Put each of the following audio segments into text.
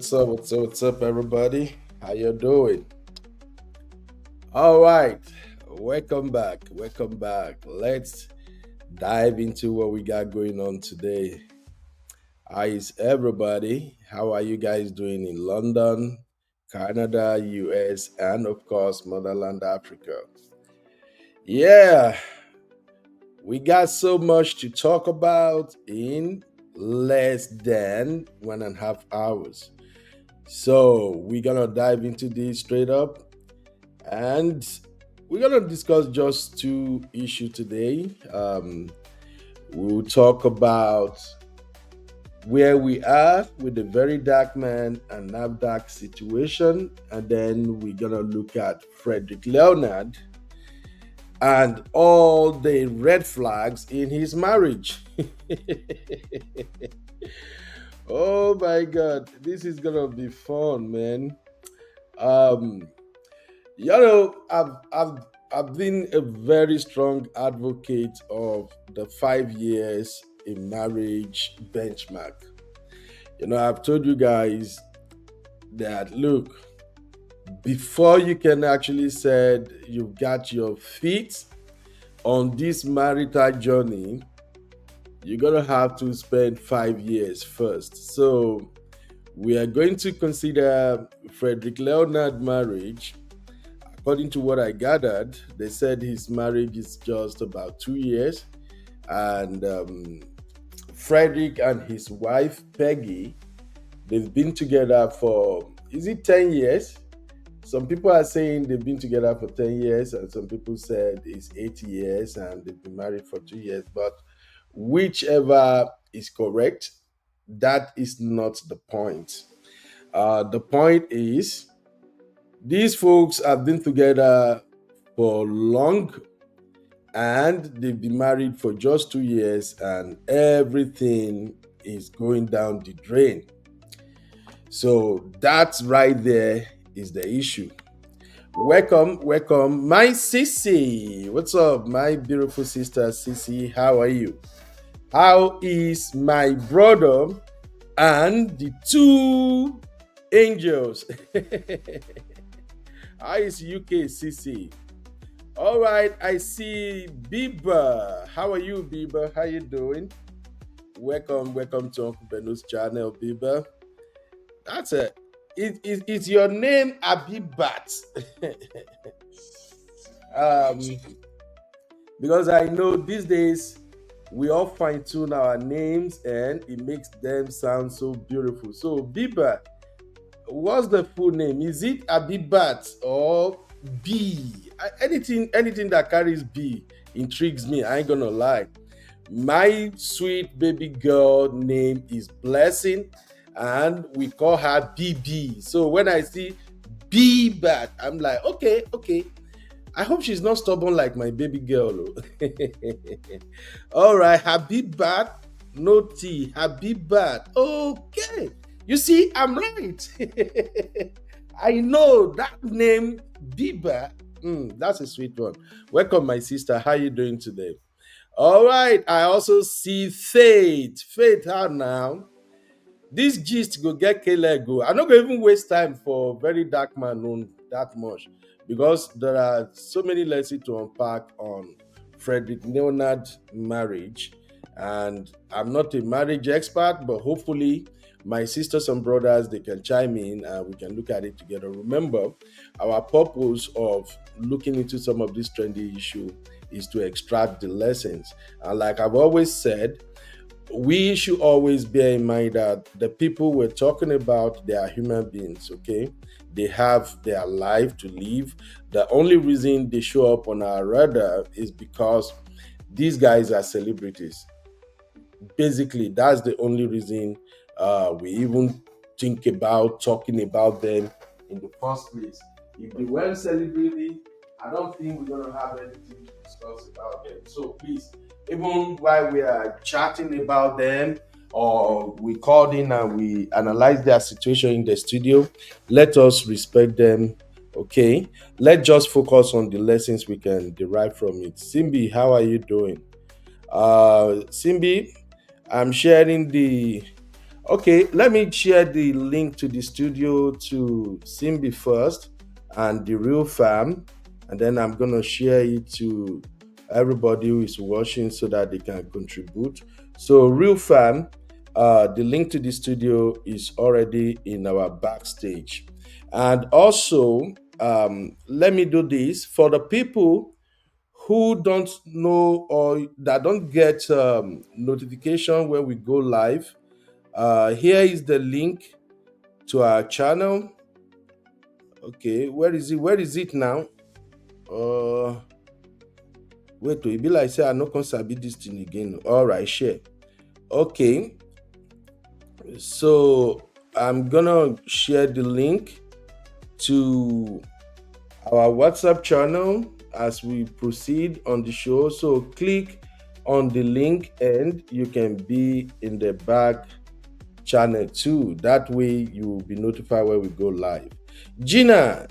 What's up, everybody? How you doing? All right, welcome back. Let's dive into what we got going on today. How is everybody? How are you guys doing in London, Canada, US, and of course, Motherland Africa? Yeah, we got so much to talk about in less than 1.5 hours. So we're gonna dive into this straight up, and we're gonna discuss just two issues today. We'll talk about where we are with the very dark man and nafdac situation, and then we're gonna look at Frederick Leonard and all the red flags in his marriage. Oh my god, this is gonna be fun, man. Um, I've been a very strong advocate of the 5 years in marriage benchmark. I've told you guys that look, before you can actually said you've got your feet on this marital journey, you're gonna have to spend 5 years first. So we are going to consider Frederick Leonard marriage. According to what I gathered, they said his marriage is just about 2 years, and Frederick and his wife Peggy, they've been together for, is it 10 years? Some people are saying they've been together for 10 years, and some people said it's 8 years, and they've been married for 2 years. But whichever is correct, that is not the point. The point is these folks have been together for long, and they've been married for just 2 years, and everything is going down the drain. So that's right there is the issue. Welcome, my sissy. What's up, my beautiful sister Sissy? How are you? How is my brother and the two angels? How is UK Sissy? All right, I see Biba. How are you, Biba? How you doing? Welcome to Uncle Beno's channel, Biba. That's it. It's your name, Abibat. um, because I know these days we all fine tune our names and it makes them sound so beautiful. So, Biba, what's the full name? Is it Abibat or B? Anything that carries B intrigues me. I ain't gonna lie. My sweet baby girl name is Blessing, and we call her BB. So when I see Bibat, I'm like, okay. I hope she's not stubborn like my baby girl. All right, Habibat, no T, Habibat. Okay. You see, I'm right. I know that name, Biba. That's a sweet one. Welcome, my sister. How you doing today? All right. I also see Faith. Faith, how now? This gist go get K-Leg. I'm not going to even waste time for very dark man known that much, because there are so many lessons to unpack on Frederick Leonard marriage. And I'm not a marriage expert, but hopefully my sisters and brothers, they can chime in and we can look at it together. Remember, our purpose of looking into some of these trendy issues is to extract the lessons. And like I've always said, we should always bear in mind that the people we're talking about, they are human beings, okay? They have their life to live. The only reason they show up on our radar is because these guys are celebrities. Basically, that's the only reason we even think about talking about them in the first place. If they weren't celebrity, I don't think we're going to have anything to discuss about them. So please, even while we are chatting about them, or we called in and we analyze their situation in the studio, let us respect them. Okay, let's just focus on the lessons we can derive from it. Simbi, how are you doing? Simbi, I'm sharing the Okay, let me share the link to the studio to Simbi first and the real fam, and then I'm gonna share it to everybody who is watching so that they can contribute. So, real fam, the link to the studio is already in our backstage, and also let me do this for the people who don't know or that don't get notification when we go live. Here is the link to our channel. Okay, where is it? Where is it now? Uh, wait, it be like say I no can sabi this thing again. All right, share. Okay, so I'm gonna share the link to our WhatsApp channel as we proceed on the show. So click on the link and you can be in the back channel too. That way you will be notified when we go live. Gina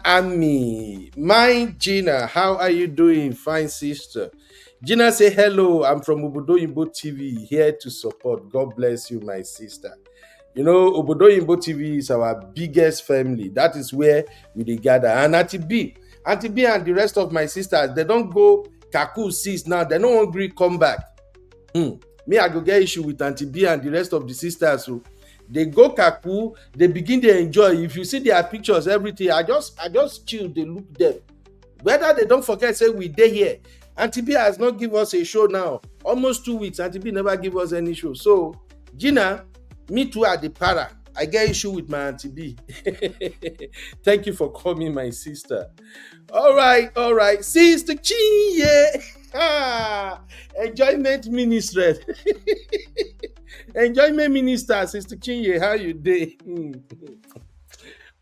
Ami, my Gina, how are you doing, fine sister? Gina say hello. I'm from Obodo Yimbo TV, here to support. God bless you, my sister. You know, Obodo Yimbo TV is our biggest family. That is where we dey gather. And Auntie B and the rest of my sisters, they don't go Kaku sis now. They don't want to come back. Me, I go get issue with Auntie B and the rest of the sisters. So they go Kaku, they begin to enjoy. If you see their pictures, everything, I just chill, they look them. Whether they don't forget, say we dey here. Auntie B has not give us a show now. Almost 2 weeks, Auntie B never give us any show. So, Gina, me too at the para. I get issue with my Auntie B. Thank you for coming, my sister. All right. Sister Chinye. Enjoyment minister. Enjoyment minister, Sister Chinye. How you doing?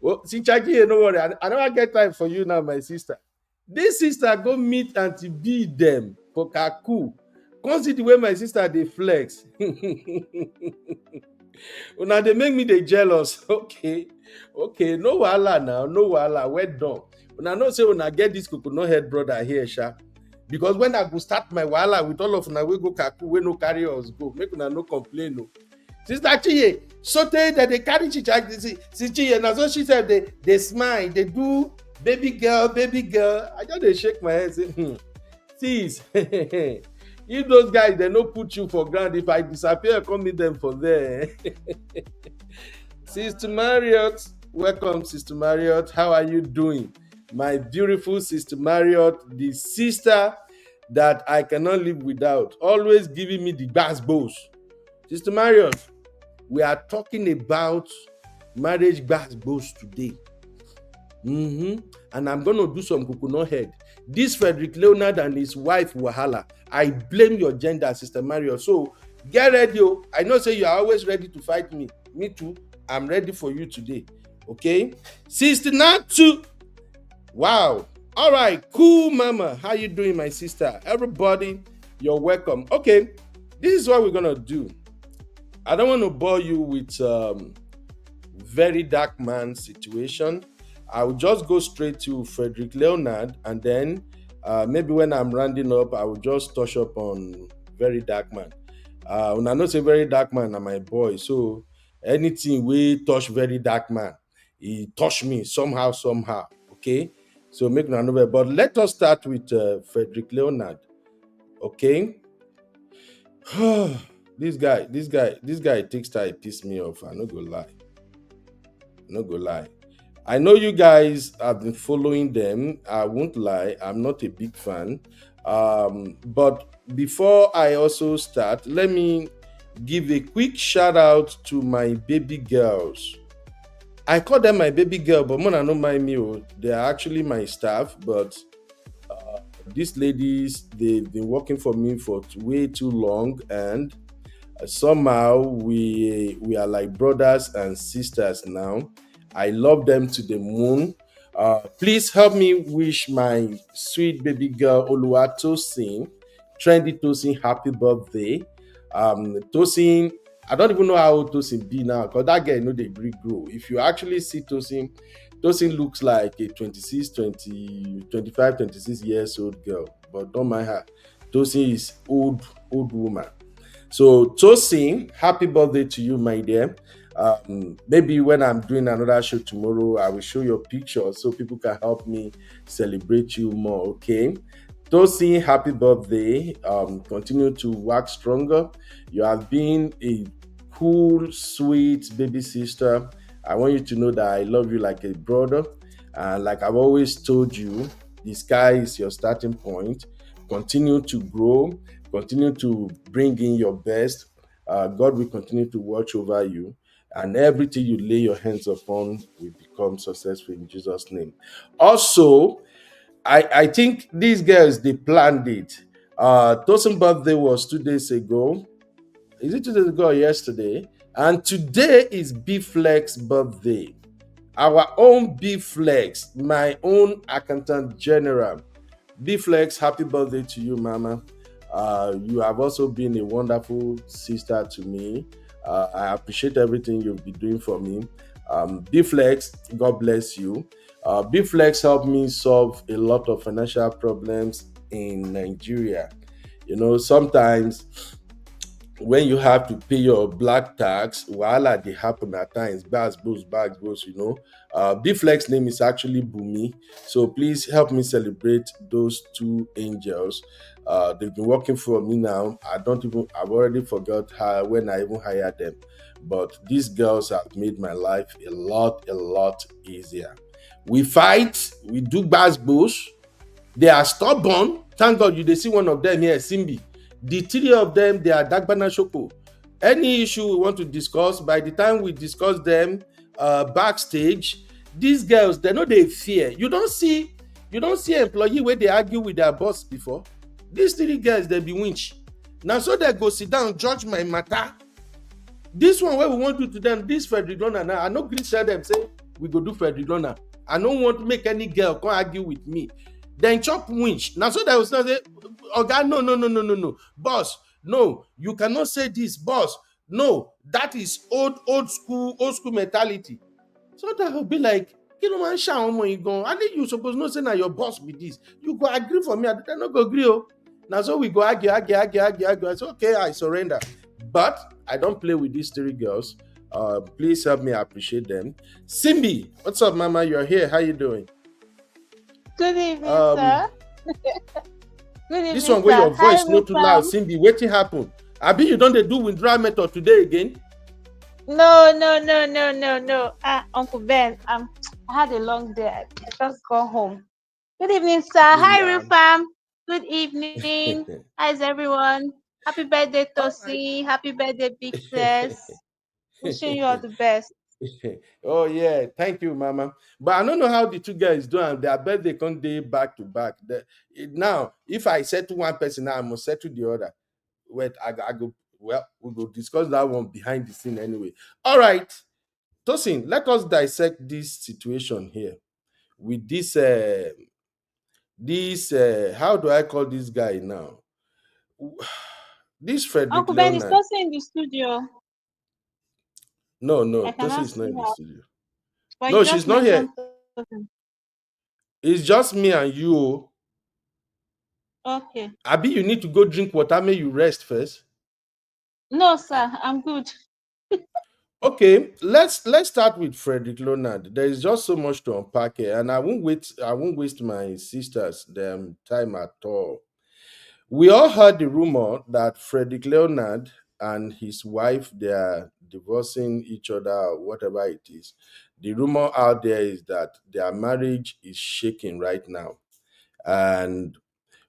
Well, Sister Chinye, no worry. I never get time for you now, my sister. This sister go meet Auntie B them for Kaku. Come see the way my sister they flex. Now they make me they jealous. Okay, no wahala now, no wahala. Well done. When I know say when I get this coconut head brother here, sha. Because when I go start my wahala with all of una we go Kaku, we no carry us go. Make una no complain no. Sister Chiye, so that they carry Chicha. Sister Chiye, now so she said they smile, they do baby girl. I just they shake my head say, sis. If those guys they no put you for ground, if I disappear, come meet them for there. Sister Marriott, welcome, Sister Marriott. How are you doing? My beautiful Sister Marriott, the sister that I cannot live without, always giving me the bass. Sister Marriott, we are talking about marriage bass today. And I'm going to do some coconut head. This Frederick Leonard and his wife Wahala, I blame your gender, Sister Mario. So get ready. I know say you are always ready to fight me. Me too. I'm ready for you today. Okay? Sister Natu. Wow. All right. Cool, mama. How you doing, my sister? Everybody, you're welcome. Okay. This is what we're going to do. I don't want to bore you with very dark man situation. I will just go straight to Frederick Leonard, and then maybe when I'm rounding up, I will just touch up on very dark man. When I know say very dark man are my boy, so anything we touch very dark man, he touch me somehow. Okay, so make no know. But let us start with Frederick Leonard. Okay. This guy takes time piss me off. I no go lie. I know you guys have been following them. I won't lie, I'm not a big fan. But before I also start, let me give a quick shout out to my baby girls. I call them my baby girl, but Mona no mind me. They are actually my staff, but these ladies, they've been working for me for way too long, and somehow we are like brothers and sisters now. I love them to the moon. Please help me wish my sweet baby girl Oluwatosin, Trendy Tosin, happy birthday. Tosin, I don't even know how old Tosin be now, because that girl know they grow. If you actually see Tosin looks like a 25, 26 years old girl, but don't mind her. Tosin is old woman. So, Tosin, happy birthday to you, my dear. Maybe when I'm doing another show tomorrow, I will show your picture so people can help me celebrate you more. Okay. Tosin, happy birthday. Continue to work stronger. You have been a cool, sweet baby sister. I want you to know that I love you like a brother. And like I've always told you, the sky is your starting point. Continue to grow, continue to bring in your best. God will continue to watch over you, and everything you lay your hands upon will become successful in Jesus' name. Also, I think these girls they planned it. Tosin birthday was 2 days ago. Is it 2 days ago or yesterday? And today is B Flex birthday. Our own B Flex, my own accountant general. B Flex, happy birthday to you, Mama. You have also been a wonderful sister to me. I appreciate everything you've been doing for me. B Flex, God bless you. B Flex helped me solve a lot of financial problems in Nigeria. You know, sometimes when you have to pay your black tax, wahala they happen at times. Bags, goes, you know. Bflex name is actually Bumi. So please help me celebrate those two angels. They've been working for me now. I've already forgot how when I even hired them. But these girls have made my life a lot easier. We fight, we do bags, they are stubborn. Thank God you dey see one of them here, Simbi. The three of them, they are Dagbana Shoko. Any issue we want to discuss, by the time we discuss them backstage, these girls, they know they fear. You don't see employee where they argue with their boss before. These three girls, they be winch. Now so they go sit down, judge my matter. This one where we want to do to them, this Frederick Leonard now, I no gree tell them say we go do Frederick Leonard. I don't want to make any girl come argue with me. Then chop winch. Now so that was not say, Oga, no. Boss, no, you cannot say this, boss. No, that is old school mentality. So that will be like, you know, man, shout on you go. I think you supposed not say now your boss be this. You go agree for me. I not go agree. Oh. Now so we go argue. I say, okay, I surrender. But I don't play with these three girls. Please help me appreciate them. Simbi, what's up, Mama? You're here. How you doing? Good evening, Um, sir. Good this evening, one where sir. your Hi, voice not too loud. Rufam. Simbi, wetin happen? Abi you don't do withdrawal method today again? No. Uncle Ben, I had a long day. I just got home. Good evening, sir. Hi, Yeah. Rufam. Good evening. How's everyone? Happy birthday, All right. Tosi. Happy birthday, Big Sis. Wishing you all the best. Oh yeah, thank you, Mama. But I don't know how the two guys do, and their birthday come day back to back. Now, if I settle one person, now I must settle the other. Wait, I go. Well, we will discuss that one behind the scene anyway. All right, Tosin, let us dissect this situation here with this. How do I call this guy now? This Frederick Uncle Ben is Leonard. also in the studio. No, I Tosin cannot is not see in the her, studio. but you No, just she's not here. mentioned Tosin. It's just me and you. Oh. Okay. Abi, you need to go drink water. May you rest first. No, sir. I'm good. Okay, let's start with Frederick Leonard. There is just so much to unpack here, and I won't wait. I won't waste my sisters' time at all. We all heard the rumor that Frederick Leonard and his wife they are divorcing each other or whatever it is. The rumor out there is that their marriage is shaking right now, and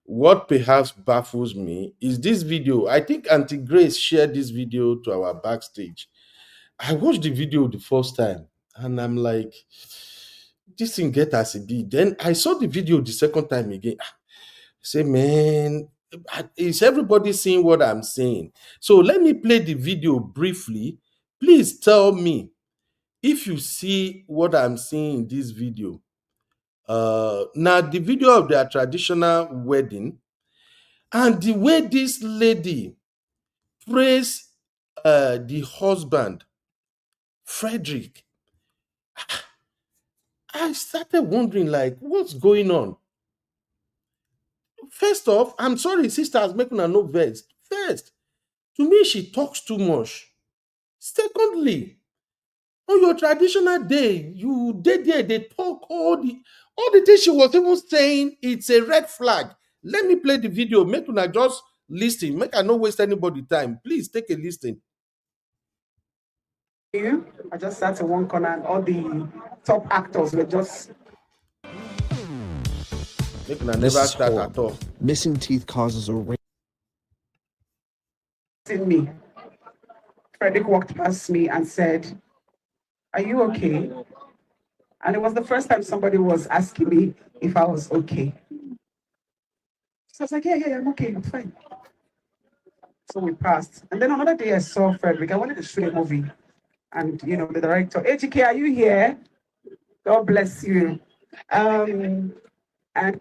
what perhaps baffles me is this video. I think Auntie Grace shared this video to our backstage. I watched the video the first time and I'm like, this thing get as it be. Then I saw the video the second time again. Say, man, is everybody seeing what I'm saying? So let me play the video briefly. Please tell me if you see what I'm seeing in this video. Now the video of their traditional wedding and the way this lady praised the husband, Frederick. I started wondering, like, what's going on? First off, I'm sorry, sisters, making a no vex. First, To me, she talks too much. Secondly, on your traditional day, you did there, they talk all the things she was even saying, it's a red flag. Let me play the video. Make una just listen. Make I not waste anybody time. Please take a listen. I just sat in one corner and all the top actors were just Make una never start at all. Missing teeth causes a in me. Frederick walked past me and said, "Are you okay?" And it was the first time somebody was asking me if I was okay. So I was like, yeah, I'm okay, I'm fine. So we passed. And then another day I saw Frederick. I wanted to shoot a movie. And, the director, AGK, are you here? God bless you. And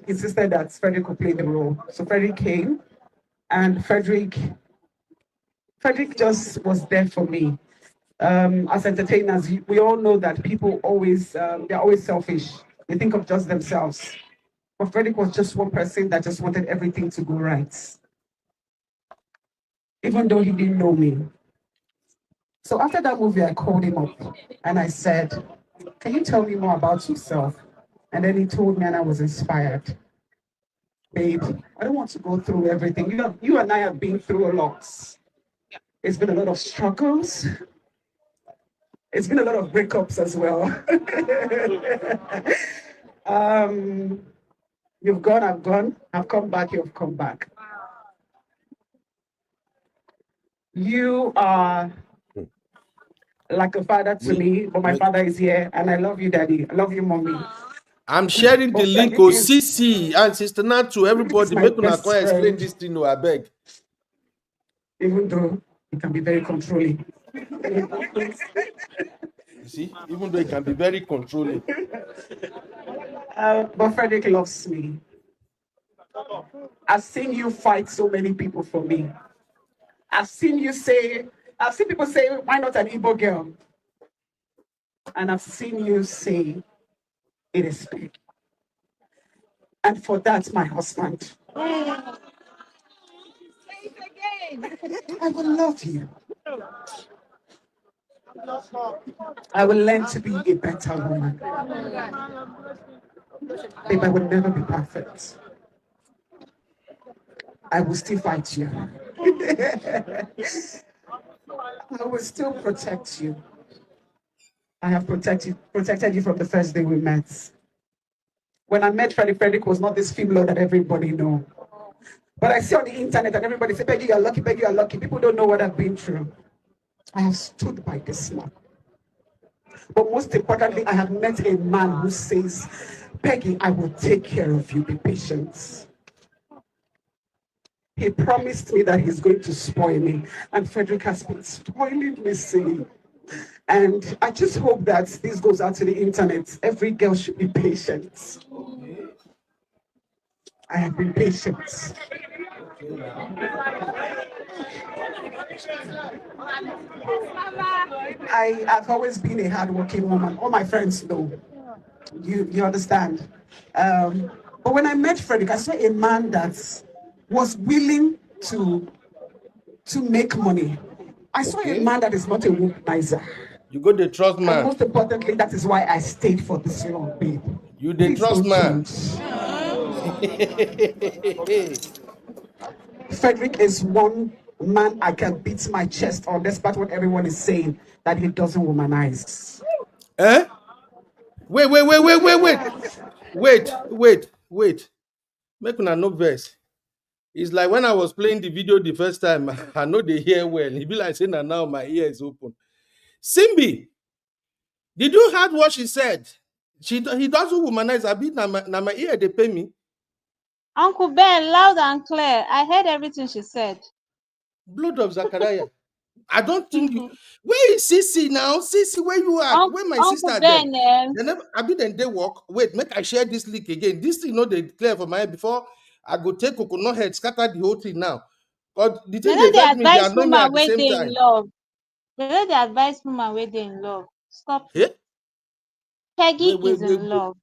insisted that Frederick would play the role. So Frederick came, and Frederick just was there for me. As entertainers, we all know that people always, they're always selfish. They think of just themselves. But Frederick was just one person that just wanted everything to go right. Even though he didn't know me. So after that movie, I called him up and I said, "Can you tell me more about yourself?" And then he told me, and I was inspired. "Babe, I don't want to go through everything. You and I have been through a lot. It's been a lot of struggles. It's been a lot of breakups as well. You've gone, I've gone. I've come back, you've come back. You are like a father to me, but my father is here, and I love you, Daddy. I love you, Mommy." I'm sharing the link. Oh, CC and Sister Natu, everybody, make una come explain this thing. I beg. Even though it can be very controlling. You see, even though it can be very controlling. But Frederick loves me. I've seen you fight so many people for me. I've seen people say, "Why not an Igbo girl?" And I've seen you say, "It is big." And for that, my husband, I will love you. I will learn to be a better woman. Babe, I will never be perfect. I will still fight you. I will still protect you. I have protected you from the first day we met. When I met Frederick was not this female that everybody know. But I see on the internet and everybody say, "Peggy, you're lucky, Peggy, you're lucky." People don't know what I've been through. I have stood by this man. But most importantly, I have met a man who says, "Peggy, I will take care of you, be patient." He promised me that he's going to spoil me. And Frederick has been spoiling me silly. And I just hope that this goes out to the internet. Every girl should be patient. I have been patient. I have always been a hardworking woman. All my friends know. You understand? But when I met Frederick, I saw a man that was willing to make money. I saw a man that is not a womanizer. You go the trust man. And most importantly, that is why I stayed for this long, babe. You the trust man. Frederick is one man I can beat my chest on, despite what everyone is saying, that he doesn't womanize. Eh? Wait. Make una no verse. It's like when I was playing the video the first time, I know they hear well. It be like saying that now my ear is open. Simbi, did you heard what she said? He doesn't womanize. I beat now my ear, they pay me. Uncle Ben, loud and clear. I heard everything she said. Blood of Zachariah. I don't think you. Where is Sissy now? Sissy, where you are? Where my Uncle sister Ben, then I be then they walk. Wait, make I share this link again. This thing, they clear for my head before I go take coconut head, scatter the whole thing now. But the thing they they me, they advise annoy me at woman the where same they time. in love. They advise woman where they in love. Stop. Eh? Peggy is in love.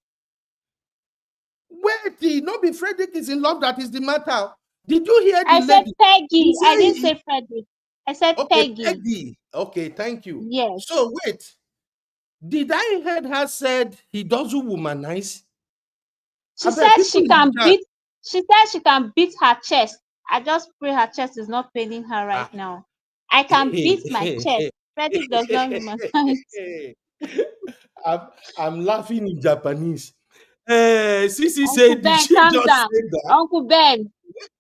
Wait, not be Frederick is in love. That is the matter. Did you hear the I lady? said Peggy. I didn't say Frederick. I said Okay, Peggy. Peggy. Okay, thank you. Yes. So wait, did I heard her said he doesn't womanize? She I bet said people she in the can chat. beat. She said she can beat her chest. I just pray her chest is not paining her right Ah. now. I can beat my chest. Frederick does not womanize. I'm laughing in Japanese. Sisi Uncle said, did Ben, she calm just down. say that? Uncle Ben,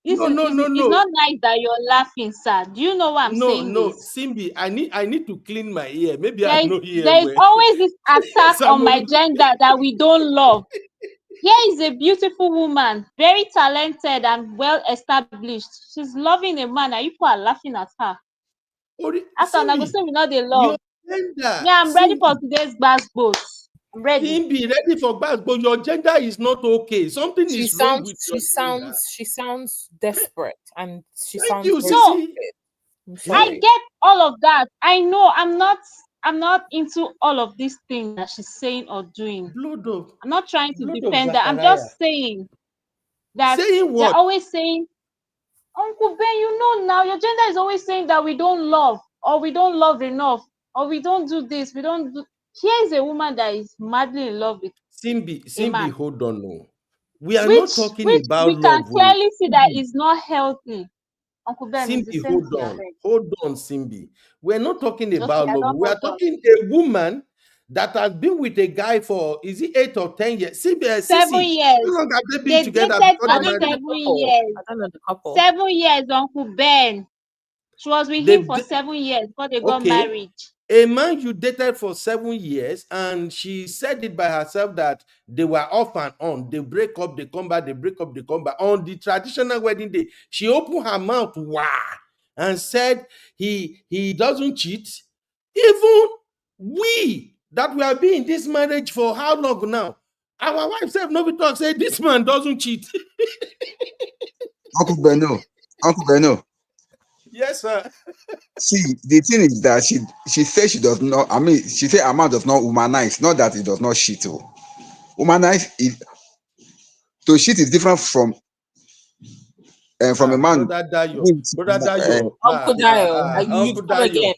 this No, is no, no, it's no. not nice that you're laughing, sir. Do you know why I'm No, saying no, this? Simbi, I need to clean my ear. Maybe I There is, know here there is where. always this attack on my Samolu. gender that we don't love. Here is a beautiful woman, very talented and well established. She's loving a man, and you people are laughing at her. After I go Simbi, say we know they your love. gender, Me, I'm ready for Simbi, today's bass boats. I'm ready. Simbi, ready for bass, but your gender is not okay. Something She is wrong sounds with she your gender. sounds she sounds desperate and she Thank sounds you, very No, Sisi. stupid. I'm I sorry. get all of that. I know I'm not into all of these things that she's saying or doing. Blood of, I'm not trying to blood of defend her. I'm Zachariah. just saying that Saying they're what? always saying, Uncle Ben, you know now your gender is always saying that we don't love or we don't love enough or we don't do this, we don't do. Here is a woman that is madly in love with Simbi, a Simbi, man, hold on. No. We are not which talking which about we can love. Oh. clearly see that is not healthy. Uncle Ben, is the Simbi, same hold thing, I on. beg. Hold on, Simbi. We're not talking Okay, about I love. don't We are hold on. talking a woman that has been with a guy for, is it 8 or 10 years? Simbi, 7 Sissy, how years. long have they been They together dated before I they for don't married? know the 7 years. couple. I don't know the couple. 7 years, Uncle Ben. She was with him They've, for 7 years before they got okay. married. A man you dated for 7 years, and she said it by herself that they were off and on. They break up, they come back, they break up, they come back. On the traditional wedding day, she opened her mouth, wow, and said he doesn't cheat. Even we that we have been in this marriage for how long now? Our wife said, no, we talk, say this man doesn't cheat. Uncle Beno, Uncle Beno. Yes, sir. See, the thing is that she says she does not. I mean, she said Ahmad does not humanize. Not that it does not cheat. Oh. Humanize is to cheat is different from a man. Brother Dayo, With, brother uh, Dayo, Uncle Dio, Uncle you've come Dayo. again.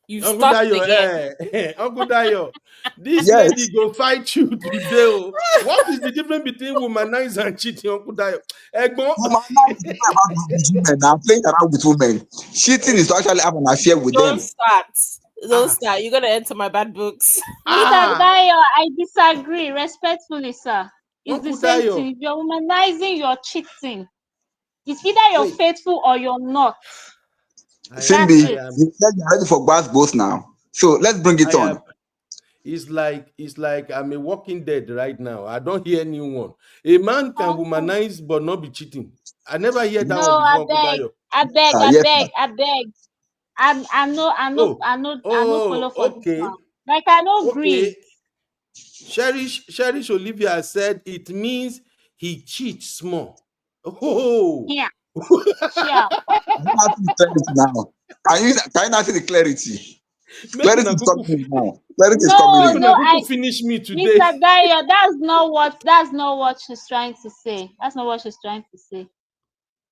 You've Uncle started Dayo, again. Uncle Dayo, this lady yes, go fight you today. Oh. What is the difference between womanize and cheating, Uncle Dayo? Egbon, humanize is not about with women. Now playing around with women. Cheating is to actually have an affair with Don't them. start. Don't ah, start. You're gonna enter my bad books. Mr. ah, Dayo, I disagree respectfully, sir. It's the Uncle same Dayo. thing. If you're womanizing, you're cheating. It's either you're Wait, faithful or you're not. Cindy, That's it. you said you're ready for bath both now. So let's bring it I am. on. It's like I'm a walking dead right now. I don't hear anyone. A man can Uncle, womanize but not be cheating. I never hear that no, one I before, Uncle beg, Dayo. I beg, I Yes, beg, I beg. Oh, I no follow oh, for this okay, one. Like I no okay. agree. Cherish Olivia said it means he cheats small. Oh, Yeah, sure. can you not see the clarity now? Can you not see the clarity? make Clarity una is kuku, coming in now. Clarity is coming No, make in. una no, kuku finish me today. Mr. Dyer, that's not what she's trying to say. That's not what she's trying to say.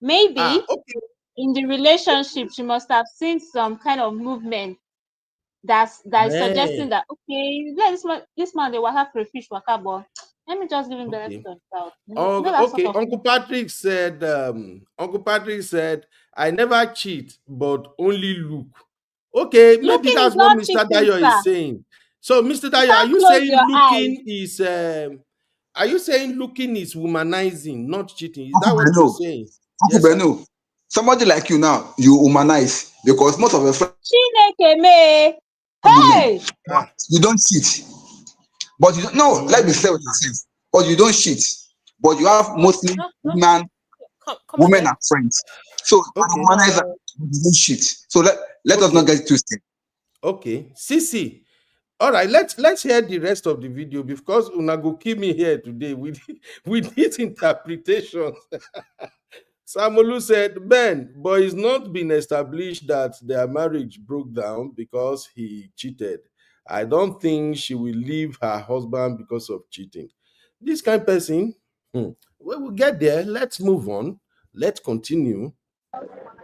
Maybe Okay. in the relationship, she must have seen some kind of movement that is Eh, suggesting that okay, let this man they waka crayfish waka, but let me just give him the benefit okay. of the doubt. That sort Okay. of thing. Uncle Patrick said, I never cheat, but only look. Okay, maybe Looking is that's what not Mr. cheating, Dayo sir. is saying. So, Mr. You Dayo, can't close your eyes. are you saying looking is womanizing, not cheating? Is Uncle that what you're Beno, saying? Uncle Yes, sir. Beno, somebody like you now, you humanize because most of your friends Chineke me. are women. Hey, Ah, You don't cheat, but you don't. No, let me say what mm, you say. But you don't cheat, but you have What? mostly Huh? Huh? Come women again. and friends. So you're the okay, humanizer, No. you don't cheat. So let us not okay, get twisted. okay. Sisi. All right, let's hear the rest of the video because una go kill me here today with with this interpretation. Samolu said, Ben, but it's not been established that their marriage broke down because he cheated. I don't think she will leave her husband because of cheating. This kind of person, we will get there. Let's move on. Let's continue.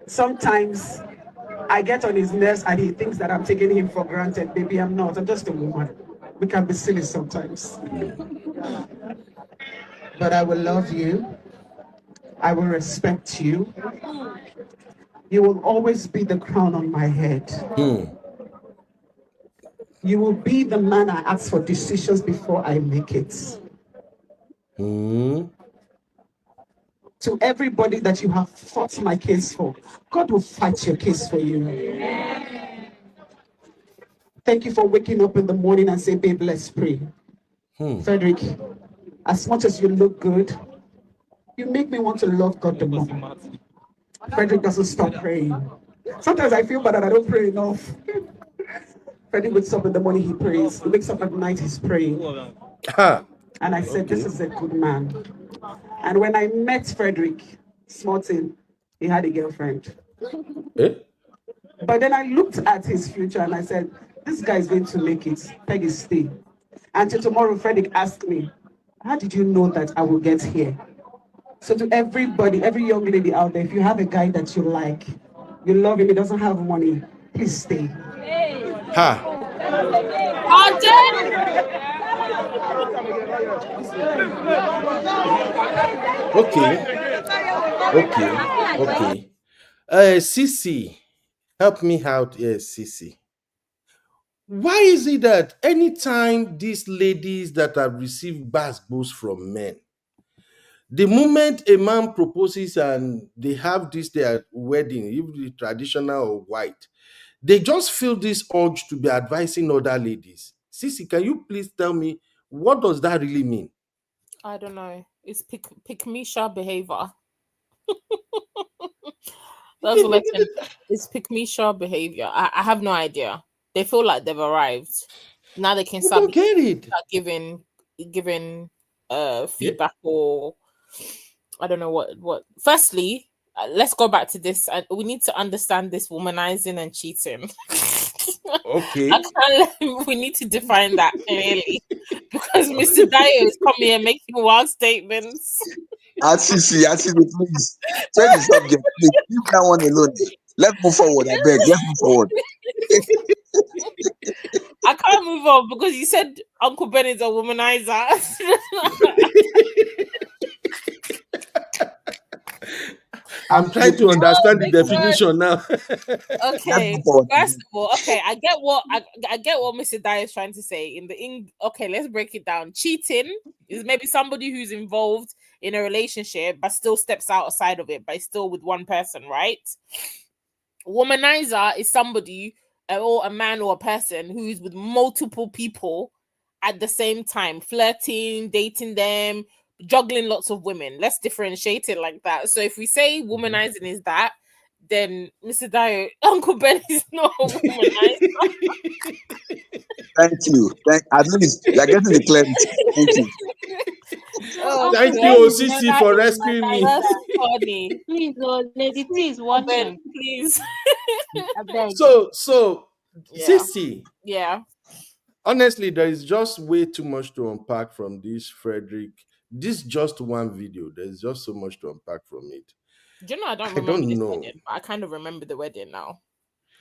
Sometimes I get on his nerves and he thinks that I'm taking him for granted. Baby, I'm not. I'm just a woman. We can be silly sometimes. But I will love you. I will respect you. You will always be the crown on my head. You will be the man I ask for decisions before I make it. To everybody that you have fought my case for, God will fight your case for you. Thank you for waking up in the morning and say, babe, let's pray. Frederick, as much as you look good, you make me want to love God the more. Frederick doesn't stop praying. Sometimes I feel bad that I don't pray enough. Frederick wakes up in the morning, he prays. He wakes up at night, he's praying. And I said, this is a good man. And when I met Frederick, small thing, he had a girlfriend. But then I looked at his future and I said, this guy is going to make it. Peggy, stay. Until tomorrow, Frederick asked me, how did you know that I will get here? So to everybody, every young lady out there, if you have a guy that you like, you love him, he doesn't have money, please stay. Okay. Sissy, help me out here, Sissy. Why is it that anytime these ladies that have received basketballs from men, the moment a man proposes and they have this their wedding, even traditional or white, they just feel this urge to be advising other ladies? Sissy, can you please tell me what does that really mean? I don't know. It's pick-me-sha behavior. That's what I can. It's pick-me-sha behavior. I have no idea. They feel like they've arrived. Now they can I don't get it. start giving feedback or I don't know what. Firstly, let's go back to this. We need to understand this womanizing and cheating. Okay. We need to define that clearly because Mr. Dio is coming and making wild statements. Sissy, please. Change the subject, please. Leave that one alone. Let's move forward, I beg. Let's move forward. I can't move on because you said Uncle Ben is a womanizer. I'm trying to understand the definition now. Okay, first of all, okay, I get what Mr. Dyer is trying to say. Okay, let's break it down. Cheating is maybe somebody who's involved in a relationship but still steps outside of it, but is still with one person, right? Womanizer is somebody or a man or a person who is with multiple people at the same time, flirting, dating them, juggling lots of women. Let's differentiate it like that. So if we say womanizing is that, then Mr. Dio, Uncle Ben is not a womanizer. Thank you. At least you're getting the clarity. Thank you. Thank you, Sissy, for rescuing me. That's funny. Please, Lady T is watching. Ben, please. So Yeah. Sissy. Yeah. Honestly, there is just way too much to unpack from this, Frederick. This just one video. There's just so much to unpack from it. Do you know I don't remember this wedding, but I kind of remember the wedding now.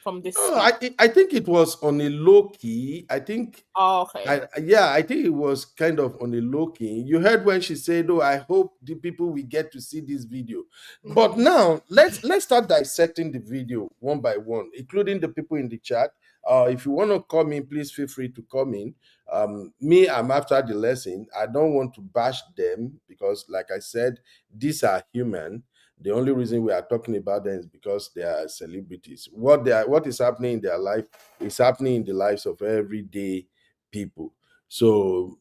From this, I think it was on a low key. I think. Oh, okay. I think it was kind of on a low key. You heard when she said, "Oh, I hope the people will get to see this video." Mm-hmm. But now let's start dissecting the video one by one, including the people in the chat. If you want to come in, please feel free to come in. Me, I'm after the lesson. I don't want to bash them because, like I said, these are human. The only reason we are talking about them is because they are celebrities. What is happening in their life is happening in the lives of everyday people. So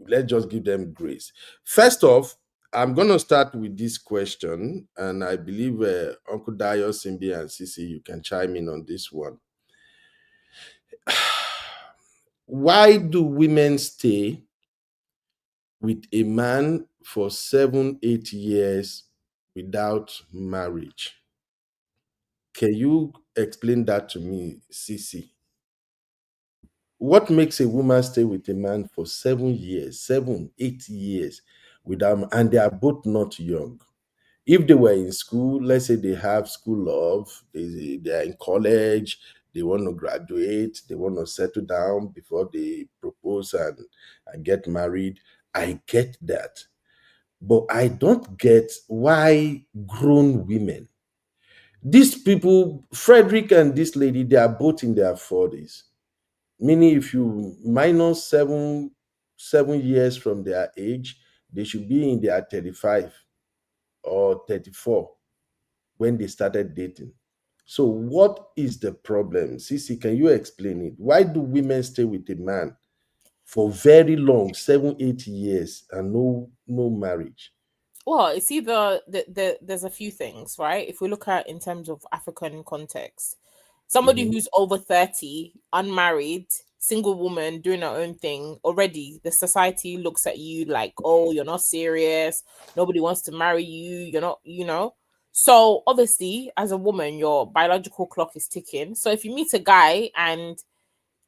let's just give them grace. First off, I'm going to start with this question, and I believe Uncle Dio, Simbi, and Sissy, you can chime in on this one. Why do women stay with a man for 7-8 years without marriage? Can you explain that to me, Sissy? What makes a woman stay with a man for 7 years, 7-8 years without, and they are both not young? If they were in school, let's say they have school love, they are in college, they want to graduate, they want to settle down before they propose and get married. I get that. But I don't get why grown women, these people, Frederick and this lady, they are both in their 40s. Meaning, if you minus 7 years from their age, they should be in their 35 or 34 when they started dating. So, what is the problem? Sisi, can you explain it? Why do women stay with a man for very long, 7, 8 years, and no marriage? Well, it's either there's a few things, right? If we look at in terms of African context, somebody Mhm. who's over 30, unmarried, single woman doing her own thing, already the society looks at you like, oh, you're not serious, nobody wants to marry you, you're not, So obviously, as a woman, your biological clock is ticking. So if you meet a guy and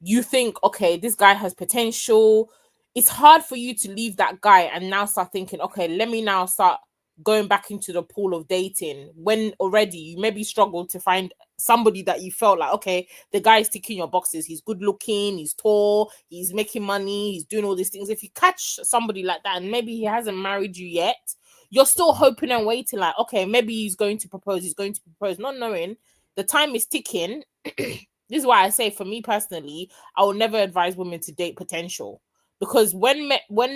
you think, okay, this guy has potential, it's hard for you to leave that guy and now start thinking, okay, let me now start going back into the pool of dating when already you maybe struggled to find somebody that you felt like, okay, the guy is ticking your boxes, he's good looking, he's tall, he's making money, he's doing all these things. If you catch somebody like that and maybe he hasn't married you yet, you're still hoping and waiting, like, okay, maybe he's going to propose, not knowing the time is ticking. This is why I say, for me personally, I will never advise women to date potential, because when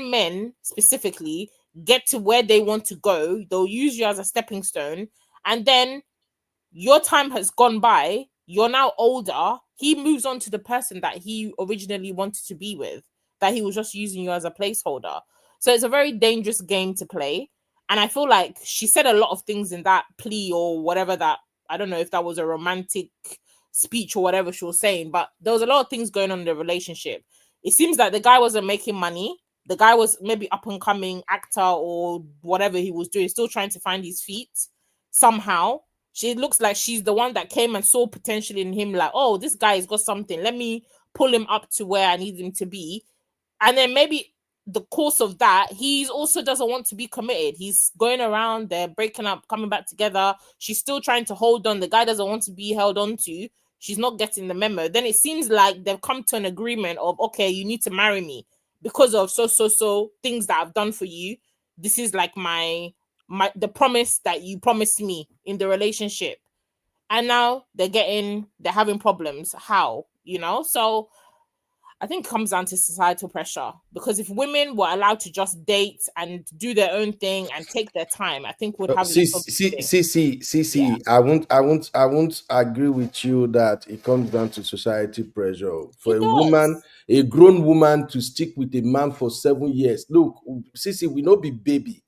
men specifically get to where they want to go, they'll use you as a stepping stone, and then your time has gone by. You're now older. He moves on to the person that he originally wanted to be with, that he was just using you as a placeholder. So it's a very dangerous game to play. And I feel like she said a lot of things in that plea or whatever, that I don't know if that was a romantic speech or whatever she was saying, but there was a lot of things going on in the relationship. It seems like the guy wasn't making money. The guy was maybe up and coming actor or whatever he was doing, still trying to find his feet somehow. She looks like she's the one that came and saw potential in him, like, oh, this guy has got something. Let me pull him up to where I need him to be. And then maybe the course of that, he also doesn't want to be committed. He's going around, they're breaking up, coming back together. She's still trying to hold on. The guy doesn't want to be held on to. She's not getting the memo. Then it seems like they've come to an agreement of, okay, you need to marry me because of so things that I've done for you. This is like the promise that you promised me in the relationship. And now they're having problems. How? So I think it comes down to societal pressure, because if women were allowed to just date and do their own thing and take their time, I think we'd have See, less of see, this. see, see, see, Yeah. see. I won't agree with you that it comes down to society pressure for It a woman, does. a grown woman, to stick with a man for 7 years. Look, see, we no be baby.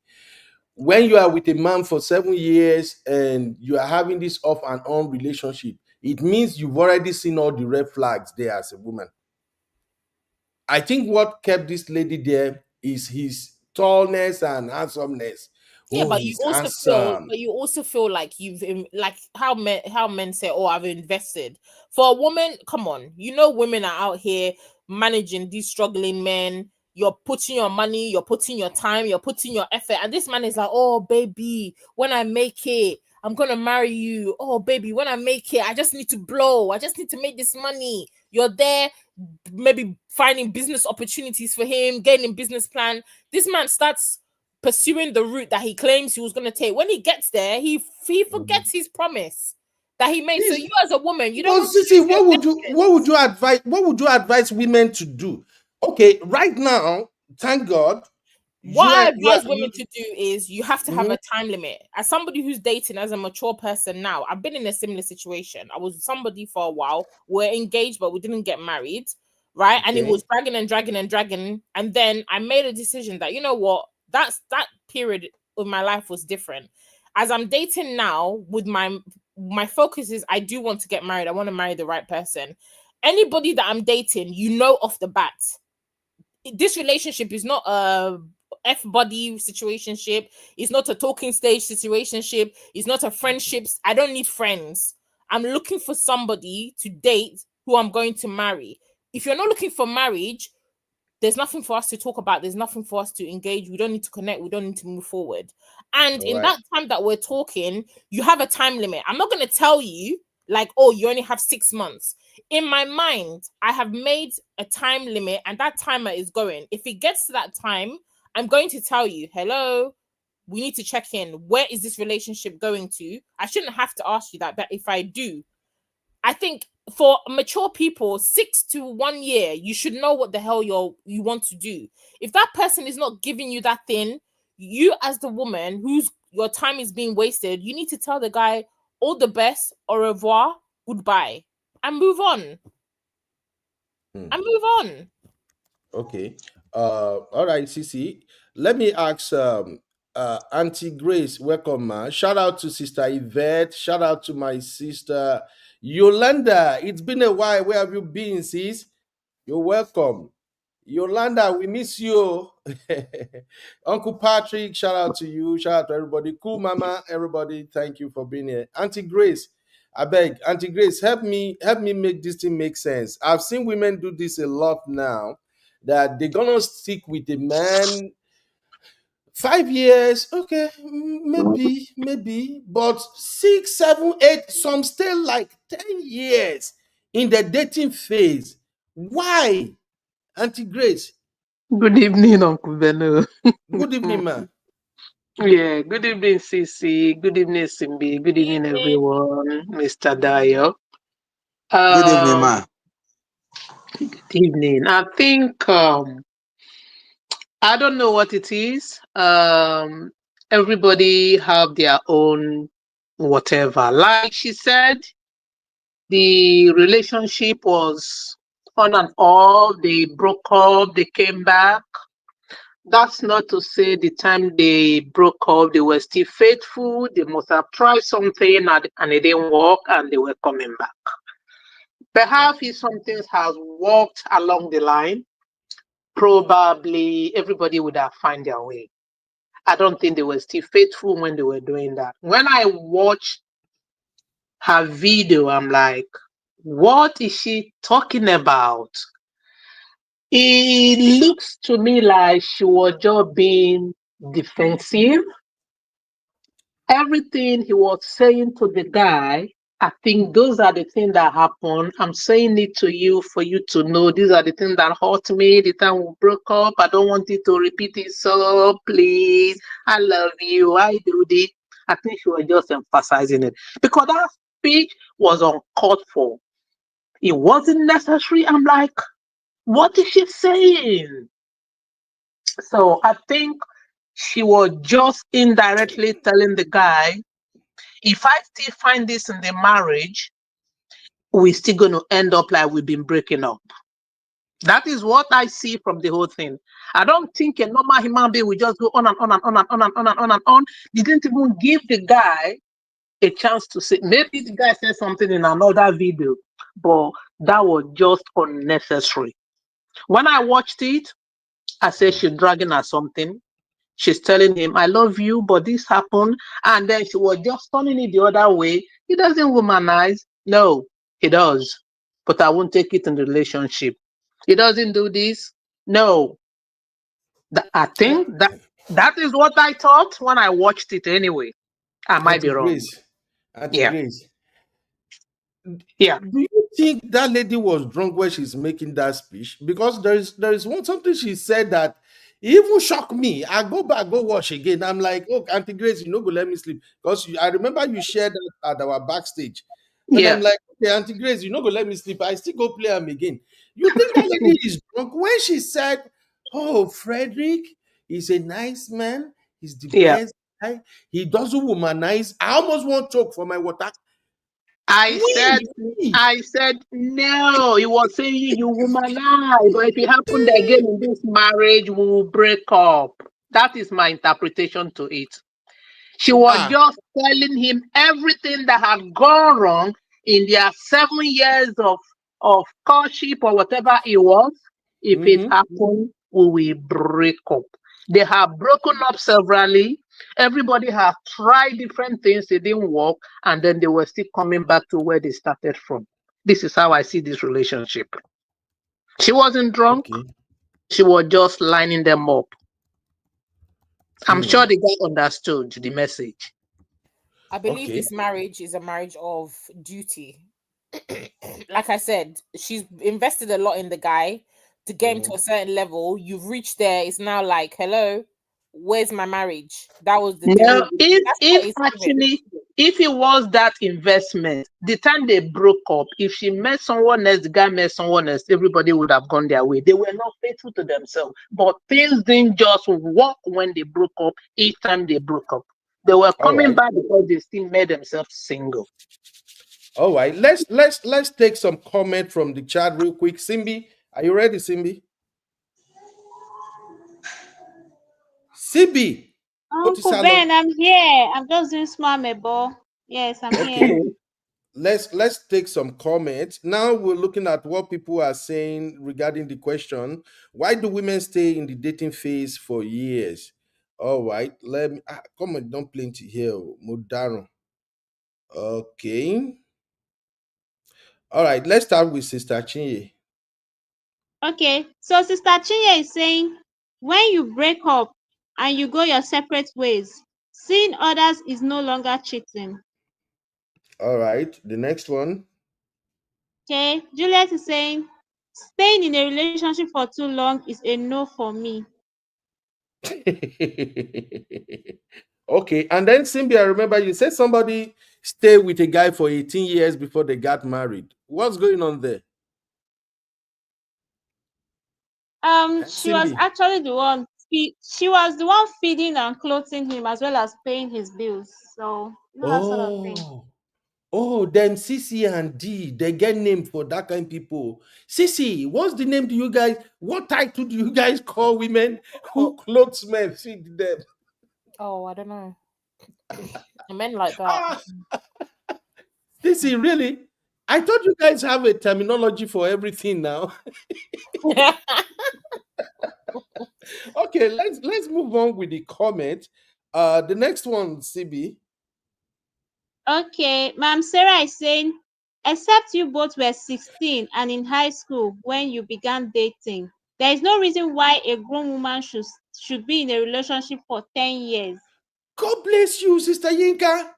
When you are with a man for 7 years and you are having this off and on relationship, it means you've already seen all the red flags there as a woman. I think what kept this lady there is his tallness and handsomeness. Yeah, Oh, but you he's also feel, handsome. like like how men say, "Oh, I've invested." For a woman, come on, women are out here managing these struggling men. You're putting your money, you're putting your time, you're putting your effort, and this man is like, "Oh, baby, when I make it, I'm gonna marry you. Oh, baby, when I make it, I just need to blow. I just need to make this money." You're there, maybe finding business opportunities for him, getting a business plan. This man starts pursuing the route that he claims he was going to take. When he gets there, he forgets his promise that he made. So This, you, as a woman, you don't but want to Sissy, lose your what would you advise women to do? Okay, right now, thank God, What you I are you are advise women you. to do is you have to have Mhm. a time limit. As somebody who's dating as a mature person now, I've been in a similar situation. I was with somebody for a while. We're engaged, but we didn't get married, right? And it Okay. was dragging and dragging and dragging. And then I made a decision that, you know what, that period of my life was different. As I'm dating now, with my focus is I do want to get married. I want to marry the right person. Anybody that I'm dating, off the bat, this relationship is not a F body situationship. It's not a talking stage situationship. It's not a friendships. I don't need friends. I'm looking for somebody to date who I'm going to marry. If you're not looking for marriage, there's nothing for us to talk about. There's nothing for us to engage. We don't need to connect. We don't need to move forward. And in that time that we're talking, you have a time limit. I'm not going to tell you like, oh, you only have 6 months. In my mind, I have made a time limit and that timer is going. If it gets to that time, I'm going to tell you, hello, we need to check in. Where is this relationship going to? I shouldn't have to ask you that, but if I do, I think for mature people, 6 to 1 year, you should know what the hell you want to do. If that person is not giving you that thing, you as the woman whose your time is being wasted, you need to tell the guy all the best, au revoir, goodbye, and move on. And move on. Okay. All right, Cece. Let me ask Auntie Grace, welcome, man. Shout out to Sister Yvette. Shout out to my sister Yolanda. It's been a while. Where have you been, sis? You're welcome. Yolanda, we miss you. Uncle Patrick, shout out to you. Shout out to everybody. Cool Mama, everybody. Thank you for being here. Auntie Grace, I beg, Auntie Grace, help me make this thing make sense. I've seen women do this a lot now, that they're gonna stick with a man 5 years, okay, maybe, but 6, 7, 8, some still like 10 years in the dating phase. Why? Auntie Grace, Good evening, Uncle Beno. good evening, ma. Yeah, good evening, Cece. Good evening, Simbi. Good evening, everyone. Mr. Dayo. Good evening, ma. Good evening. I think I don't know what it is. Everybody have their own whatever. Like she said, the relationship was on and off. They broke up. They came back. That's not to say the time they broke up, they were still faithful. They must have tried something and it didn't work and they were coming back. Perhaps if something has worked along the line, probably everybody would have found their way. I don't think they were still faithful when they were doing that. When I watched her video, I'm like, what is she talking about? It looks to me like she was just being defensive. Everything he was saying to the guy, I think those are the things that happen. I'm saying it to you for you to know these are the things that hurt me. The time we broke up, I don't want it to repeat itself. Please, I love you. I do this. I think she was just emphasizing it because that speech was uncalled for. It wasn't necessary. I'm like, what is she saying? So I think she was just indirectly telling the guy, if I still find this in the marriage, we're still going to end up like we've been breaking up. That is what I see from the whole thing. I don't think a normal human being will just go on and on and on and on and on and on and on. They didn't even give the guy a chance to say. Maybe the guy said something in another video, but that was just unnecessary. When I watched it, I said she's dragging her something. She's telling him, I love you, but this happened. And then she was just turning it the other way. He doesn't womanize. No, he does. But I won't take it in the relationship. He doesn't do this. No. I think that is what I thought when I watched it anyway. I might be wrong. Auntie Grace. Yeah. Do you think that lady was drunk when she's making that speech? Because there is something she said that even shocked me. I go back, go watch again. I'm like, oh, Auntie Grace, you know, go let me sleep. Because I remember you shared that at our backstage. And I'm like, okay, Auntie Grace, you know, go let me sleep. I still go play him again. You think that lady is drunk when she said, oh, Frederick is a nice man. He's the best guy. He doesn't womanize. I almost want to choke for my water. I said no. He was saying you womanize, but if it happened again in this marriage, we will break up. That is my interpretation to it. She was just telling him everything that had gone wrong in their 7 years of courtship or whatever it was. If it happened, we will break up. They have broken up severally. Everybody has tried different things. It didn't work. And then they were still coming back to where they started from. This is how I see this relationship. She wasn't drunk. Okay. She was just lining them up. I'm sure the guy understood the message. I believe Okay. this marriage is a marriage of duty. Like I said, she's invested a lot in the guy to get him to a certain level. You've reached there. It's now like, hello, where's my marriage? That was the Now, whole. That's what if it's given. actually, if it was that investment, the time they broke up, if she met someone else, the guy met someone else, everybody would have gone their way. They were not faithful to themselves. But things didn't just work when they broke up, each time they broke up. They were All coming right. back because they still made themselves single. All right. Let's take some comment from the chat real quick. Simbi, are you ready, Simbi? Simbi. Uncle Ben, I'm here. I'm just doing small mebo. Yes, I'm here. Okay. Let's take some comments. Now we're looking at what people are saying regarding the question, why do women stay in the dating phase for years? All right. Let me come on, don't plenty here. Modaro. Okay. All right, let's start with Sister Chinye. Okay, so Sister Chinye is saying, when you break up and you go your separate ways, seeing others is no longer cheating. All right, the next one. Okay, Juliet is saying, staying in a relationship for too long is a no for me. Okay, and then Simbi, I remember you said somebody stayed with a guy for 18 years before they got married. What's going on there? She was Simbi. actually the one. She was the one feeding and clothing him as well as paying his bills. So that sort of thing. Oh, them CC and D, they get name for that kind of people. CC, what's the name do you guys? What title do you guys call women who clothes men feed them? Oh, I don't know. Men like that. Ah, CC, really? I thought you guys have a terminology for everything now. Okay, let's move on with the comment. The next one, CB. Okay, Ma'am Sarah is saying, except you both were 16 and in high school when you began dating, there is no reason why a grown woman should be in a relationship for 10 years. God bless you, Sister Yinka.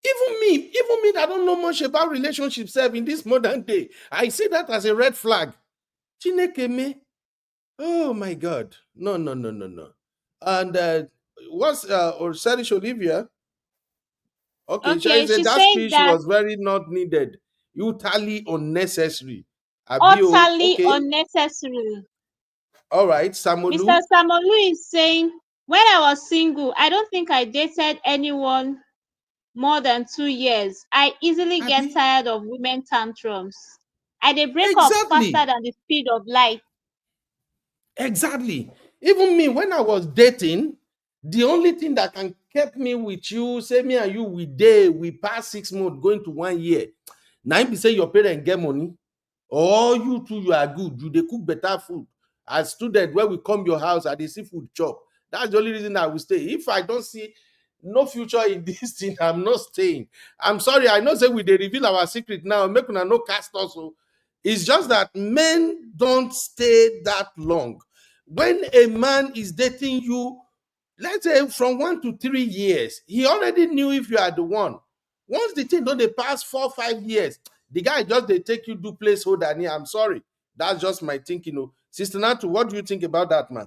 Even me that don't know much about relationships in this modern day, I see that as a red flag. Chineke me. Oh my God. No. And what's or Sarish Olivia? Okay, Shari Okay, said she's that saying speech that was very not needed. Utterly unnecessary. Abio, utterly okay. unnecessary. All right, Mr. Samolu. Samolu is saying, when I was single, I don't think I dated anyone more than 2 years. I easily get Abi. tired of women tantrums. They break up faster Exactly. than the speed of light. Exactly. Even me, when I was dating, the only thing that can keep me with you, say me and you, we pass 6 months going to 1 year. Now be say your parents get money, or you too, you are good. You they cook better food. As student, when we come your house, I dey see food chop. That's the only reason I will stay. If I don't see no future in this thing, I'm not staying. I'm sorry. I know say we they reveal our secret now. Make una no cast also. It's just that men don't stay that long. When a man is dating you, let's say from 1 to 3 years, he already knew if you are the one. Once the thing don't they pass 4 5 years, the guy just they take you do placeholder. I'm sorry. That's just my thinking. Sister Natu, what do you think about that, man?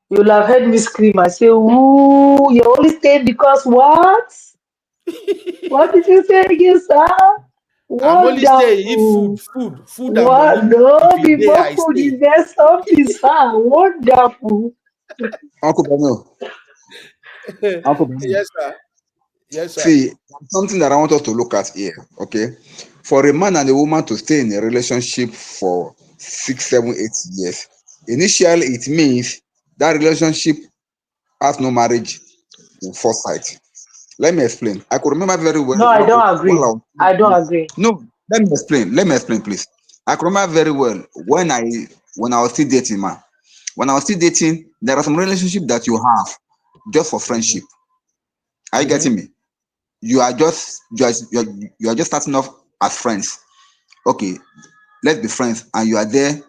You'll have heard me scream and say, ooh, you only stayed because what? What did you say again, sir? I'm only staying if Wonderful. food and What? money. If No, you there, before I food stay. is there something, sir. Wonderful. Uncle Daniel, Uncle Daniel. Yes, sir. Yes, sir. See, something that I want us to look at here, okay? For a man and a woman to stay in a relationship for 6, 7, 8 years, initially it means that relationship has no marriage in foresight. Let me explain. I could remember very well No, I don't agree. I don't agree. no, let me explain. Let me explain, please. I could remember very well when I was still dating, man. When I was still dating, there are some relationship that you have just for friendship. Are you getting me? You are just starting off as friends. Okay, let's be friends, and you are there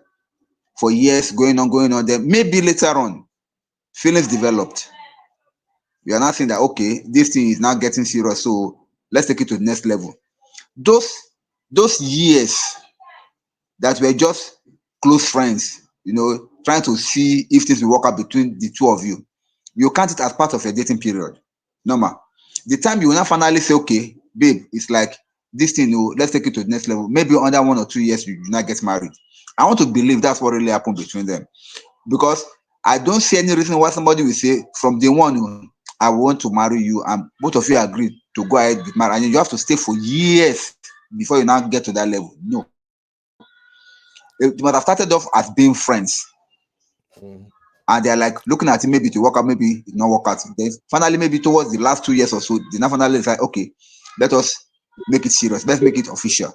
for years, going on. Then maybe later on, feelings developed. You are now saying that, okay, this thing is now getting serious, so let's take it to the next level. Those years that were just close friends, trying to see if things will work out between the two of you, you count it as part of your dating period. Normal. The time you will now finally say, okay, babe, it's like this thing, let's take it to the next level. Maybe under 1 or 2 years, you now get married. I want to believe that's what really happened between them. Because I don't see any reason why somebody will say, from day one, I want to marry you, and both of you agree to go ahead with marriage, and you have to stay for years before you now get to that level. No. It must have started off as being friends. And they're like looking at it, maybe to work out, maybe it not work out. Then finally, maybe towards the last 2 years or so, they now finally decide, okay, let us make it serious. Let's make it official.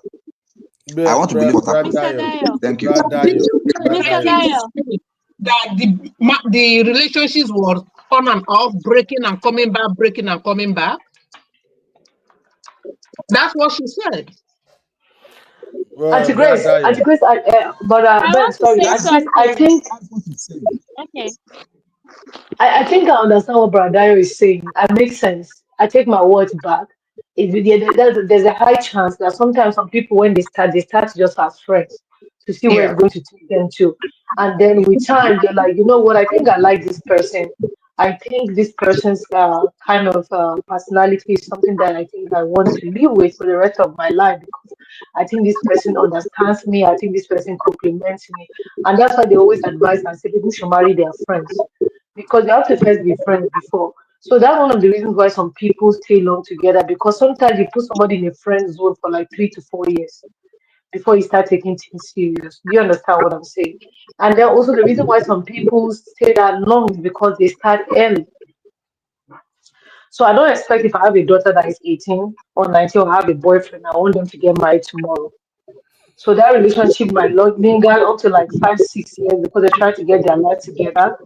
I want to believe what happened. Thank you. Mr. Dayo. That the relationships were on and off, breaking and coming back, breaking and coming back. That's what she said. Auntie Grace, Ben, I want to sorry, say Auntie Grace, something. Okay. I think I understand what Brother Dayo is saying. It makes sense. I take my words back. There's a high chance that sometimes some people, when they start just as friends to see where Yeah. it's going to take them to. And then with time, they're like, you know what, I think I like this person. I think this person's kind of personality is something that I think I want to live with for the rest of my life because I think this person understands me. I think this person compliments me. And that's why they always advise and say people should marry their friends because they have to first be friends before. So that's one of the reasons why some people stay long together because sometimes you put somebody in a friend zone for like 3 to 4 years before you start taking things serious. Do you understand what I'm saying? And then also the reason why some people stay that long is because they start early. So I don't expect if I have a daughter that is 18 or 19 or I have a boyfriend, I want them to get married tomorrow. So that relationship might not linger up to like 5, 6 years because they're trying to get their life together.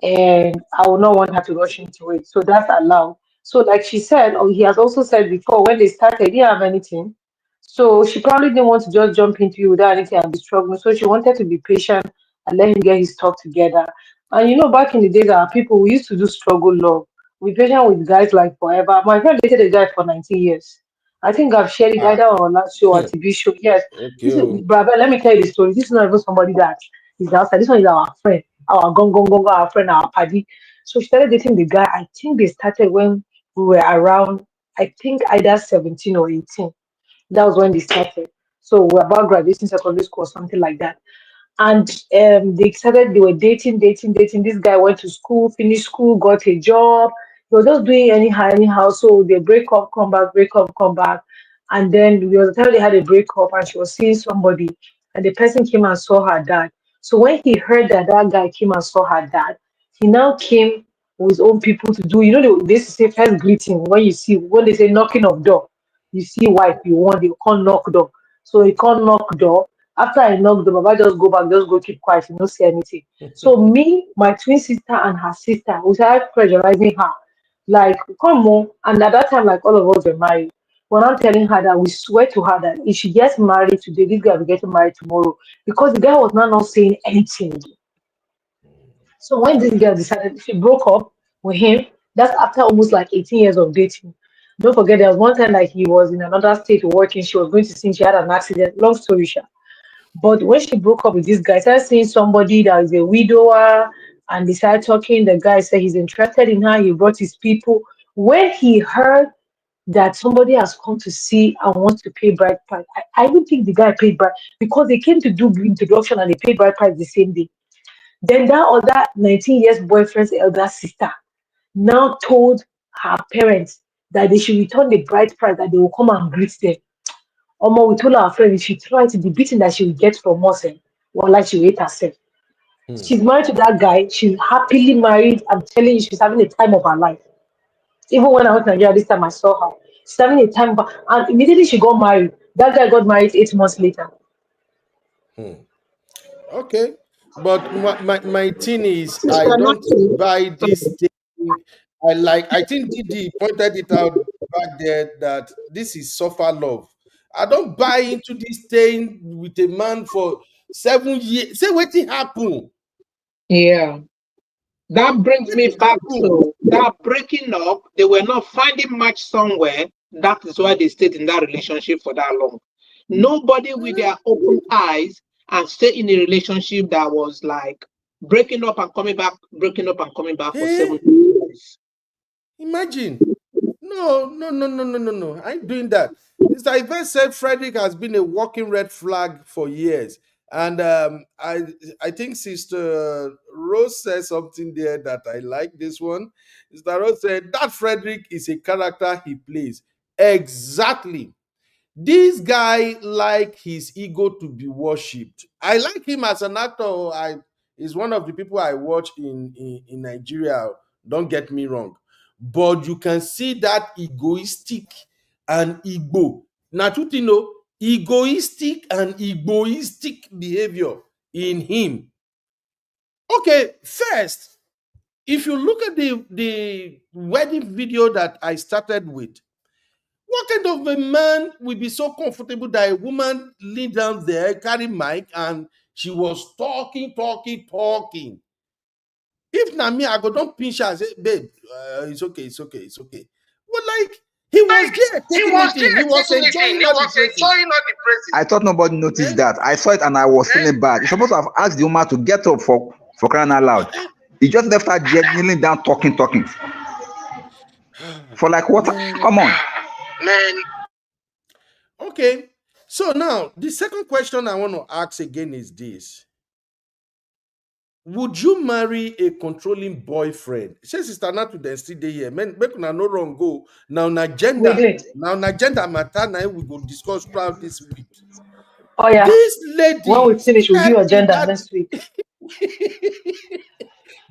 And I will not want her to rush into it. So that's allowed. So like she said, or he has also said before, when they started, they didn't have anything. So she probably didn't want to just jump into it without anything and be struggling. So she wanted to be patient and let him get his stuff together. And back in the days, our people we used to do struggle love. We patient with guys like forever. My friend dated a guy for 19 years. I think I've shared it either on last show or TV show. Yes. This is, brother, let me tell you the story. This is not even somebody that is outside. This one is our friend, our gong, our friend, our paddy. So she started dating the guy. I think they started when we were around, I think either 17 or 18. That was when they started. So we're about graduating secondary school or something like that. And they were dating. This guy went to school, finished school, got a job. He was just doing anyhow. So they break up, come back, break up, come back. And then there was a time they had a breakup and she was seeing somebody and the person came and saw her dad. So when he heard that that guy came and saw her dad, he now came with his own people to do, they say first greeting when they say knocking of door, you see wife, you want, you can't knock door. So he can't knock door. After I knock the Baba just go back, just go keep quiet, you don't say anything. So me, my twin sister and her sister, we started pressurizing her. Like, come on. And at that time, like all of us were married. When I'm telling her that we swear to her that if she gets married today, this guy will get married tomorrow. Because the guy was not saying anything. So when this girl decided she broke up with him, that's after almost like 18 years of dating. Don't forget, there was one time like he was in another state working. She was going to sing. She had an accident. Long story short. But when she broke up with this guy, started seeing somebody that is a widower and they started talking. The guy said he's interested in her. He brought his people. When he heard that somebody has come to see and wants to pay bride price, I don't think the guy paid bride because they came to do introduction and they paid bride price the same day. Then that other 19 years boyfriend's elder sister now told her parents that they should return the bride price, that they will come and greet them. Omo, we told our friend if she tried to the beating that she will get from us, well, like she will hate herself. She's married to that guy. She's happily married. I'm telling you, she's having the time of her life. Even when I went to Nigeria this time, I saw her. She's having a time, and immediately she got married. That guy got married 8 months later. Okay. But my thing is, Sister I don't Natu, buy this thing. I think Didi pointed it out back there that this is suffer love. I don't buy into this thing with a man for 7 years. Say what happened. Yeah. That brings me Wetin back happen? to that breaking up. They were not finding match somewhere. That is why they stayed in that relationship for that long. Nobody with their open eyes and stay in a relationship that was like breaking up and coming back, breaking up and coming back for Eh? 7 years. Imagine. No. I ain't doing that. Mr. Yvette said Frederick has been a walking red flag for years. And I think Sister Rose said something there that I like this one. Sister Rose said that Frederick is a character he plays. Exactly. This guy like his ego to be worshipped. I like him as an actor. I is one of the people I watch in Nigeria. Don't get me wrong, but you can see that egoistic and ego. Now, you know, egoistic and egoistic behavior in him. Okay, first, if you look at the wedding video that I started with, what kind of a man will be so comfortable that a woman leaned down there, carry mic, and she was talking? If not me, I go don't pinch her and say, babe, it's okay. But like, he was there taking it in. He was enjoying all the praises. I thought nobody noticed that. I saw it and I was feeling bad. You're supposed to have asked the woman to get up for crying out loud. He just left her kneeling down, talking. For like what? Come on. Okay. So now, the second question I want to ask again is this. Would you marry a controlling boyfriend? Say sister not to then still dey here. Make una no wrong go. Now na agenda. Wait. Now na agenda matter now we go discuss throughout this week. Oh yeah. This When lady we finish, we'll said do in agenda that next week.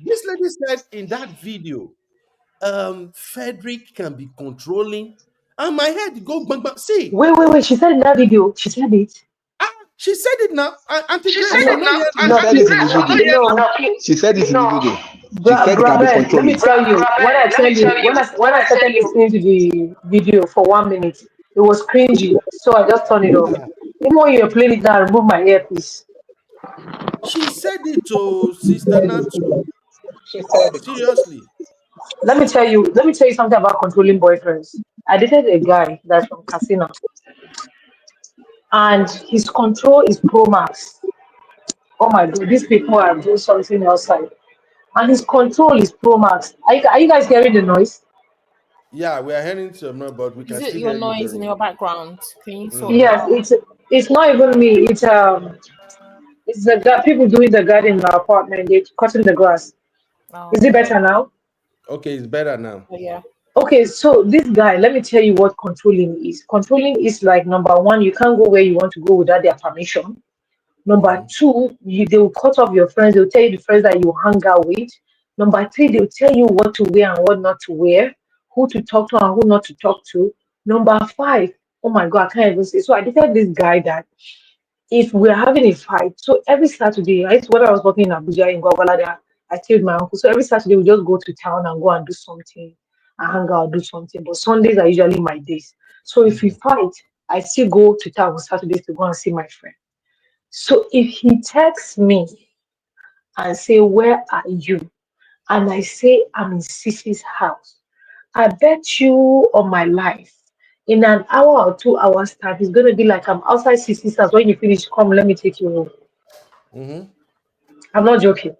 this lady said in that video, Frederick can be controlling. And my head go bang bang. See, Wait. She said in that video. She said it. she said it now. Auntie Grace, No, you know hear She me. said it in the video. no. She said it in the video. She said it can be Brother, let me controlling. tell you. When I started listening to the video for 1 minute, it was cringy. So I just turned it off. Even when you were playing it now, I remove my earpiece. She said it to Sister Natu. She said it. Seriously. Let me tell you something about controlling boyfriends. I dated a guy that's from Casino, and his control is pro max. Oh my god, these people are doing something outside. And his control is pro max. Are you guys hearing the noise? Yeah, we are hearing some noise, but we Is can it still your hear you noise very in well. your background? Can you sort it Yes, out? it's not even me. It's the people doing the garden in our apartment. They're cutting the grass. Oh, Is it better now? Okay, it's better now. yeah. Okay, so this guy, let me tell you what controlling is. Controlling is like number one, you can't go where you want to go without their permission. Number two, they will cut off your friends. They'll tell you the friends that you hang out with. Number three, they'll tell you what to wear and what not to wear, who to talk to and who not to talk to. Number five, oh my God, I can't even say. So I dated this guy that if we're having a fight, so every Saturday, when I was working in Abuja in Gwagwalada, I stayed with my uncle. So every Saturday we just go to town and go and do something, and hang out, do something. But Sundays are usually my days. So if we fight, I still go to town on Saturdays to go and see my friend. So if he texts me and say, "Where are you?" and I say I'm in Sisi's house, I bet you on my life, in an hour or 2 hours time, it's gonna be like I'm outside Sisi's house. When you finish, come, let me take you home. I'm not joking.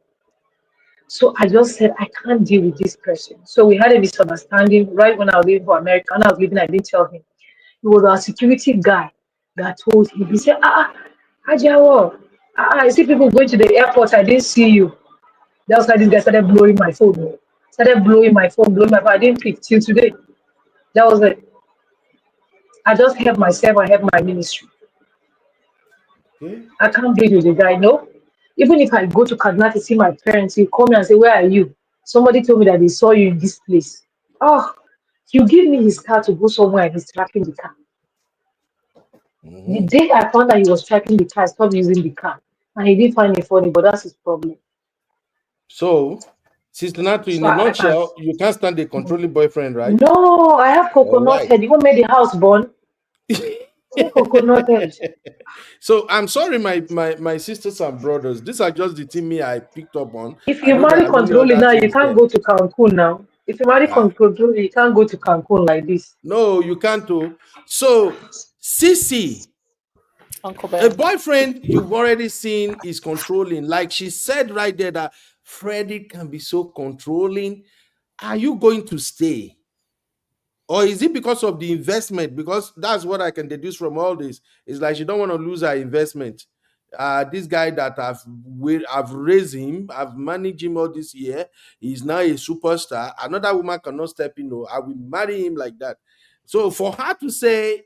So I just said I can't deal with this person. So we had a misunderstanding right when I was leaving for America. When I was leaving, I didn't tell him. It was our security guy that told him. He said, Ajawo, I see people going to the airport. I didn't see you. That's why this guy started blowing my phone. Blowing my phone. I didn't pick till today. That was it. I just help myself. I help my ministry. I can't be with the guy. No. Even if I go to Kaduna to see my parents, you call me and say, "Where are you?" Somebody told me that they saw you in this place. Oh, you give me his car to go somewhere and he's tracking the car. The day I found that he was tracking the car, I stopped using the car. And he didn't find me funny, but that's his problem. So, Sister Natu, in So a I can't. nutshell, you can't stand a controlling boyfriend, right? No, I have All coconut right. head. You want made the house burn? Coconut head. So I'm sorry, my sisters and brothers. These are just the thing me I picked up on. If I you know marry there are many controlling other now, you things can't there. go to Cancun now. If you marry Ah, controlling, you can't go to Cancun like this. no, you can't. Oh. So, Sissy, Uncle a Ben. boyfriend you've already seen is controlling. Like she said right there that Freddie can be so controlling. Are you going to stay? Or is it because of the investment? Because that's what I can deduce from all this. It's like she don't want to lose her investment. This guy that I've raised him, I've managed him all this year. He's now a superstar. Another woman cannot step in. No, I will marry him like that. So for her to say,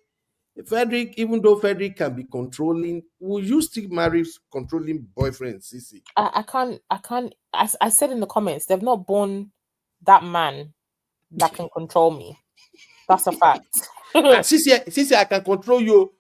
Frederick, even though Frederick can be controlling, will you still marry controlling boyfriend, Sissy? I said in the comments, they've not born that man that can control me. That's a fact. Sissy, I can control you.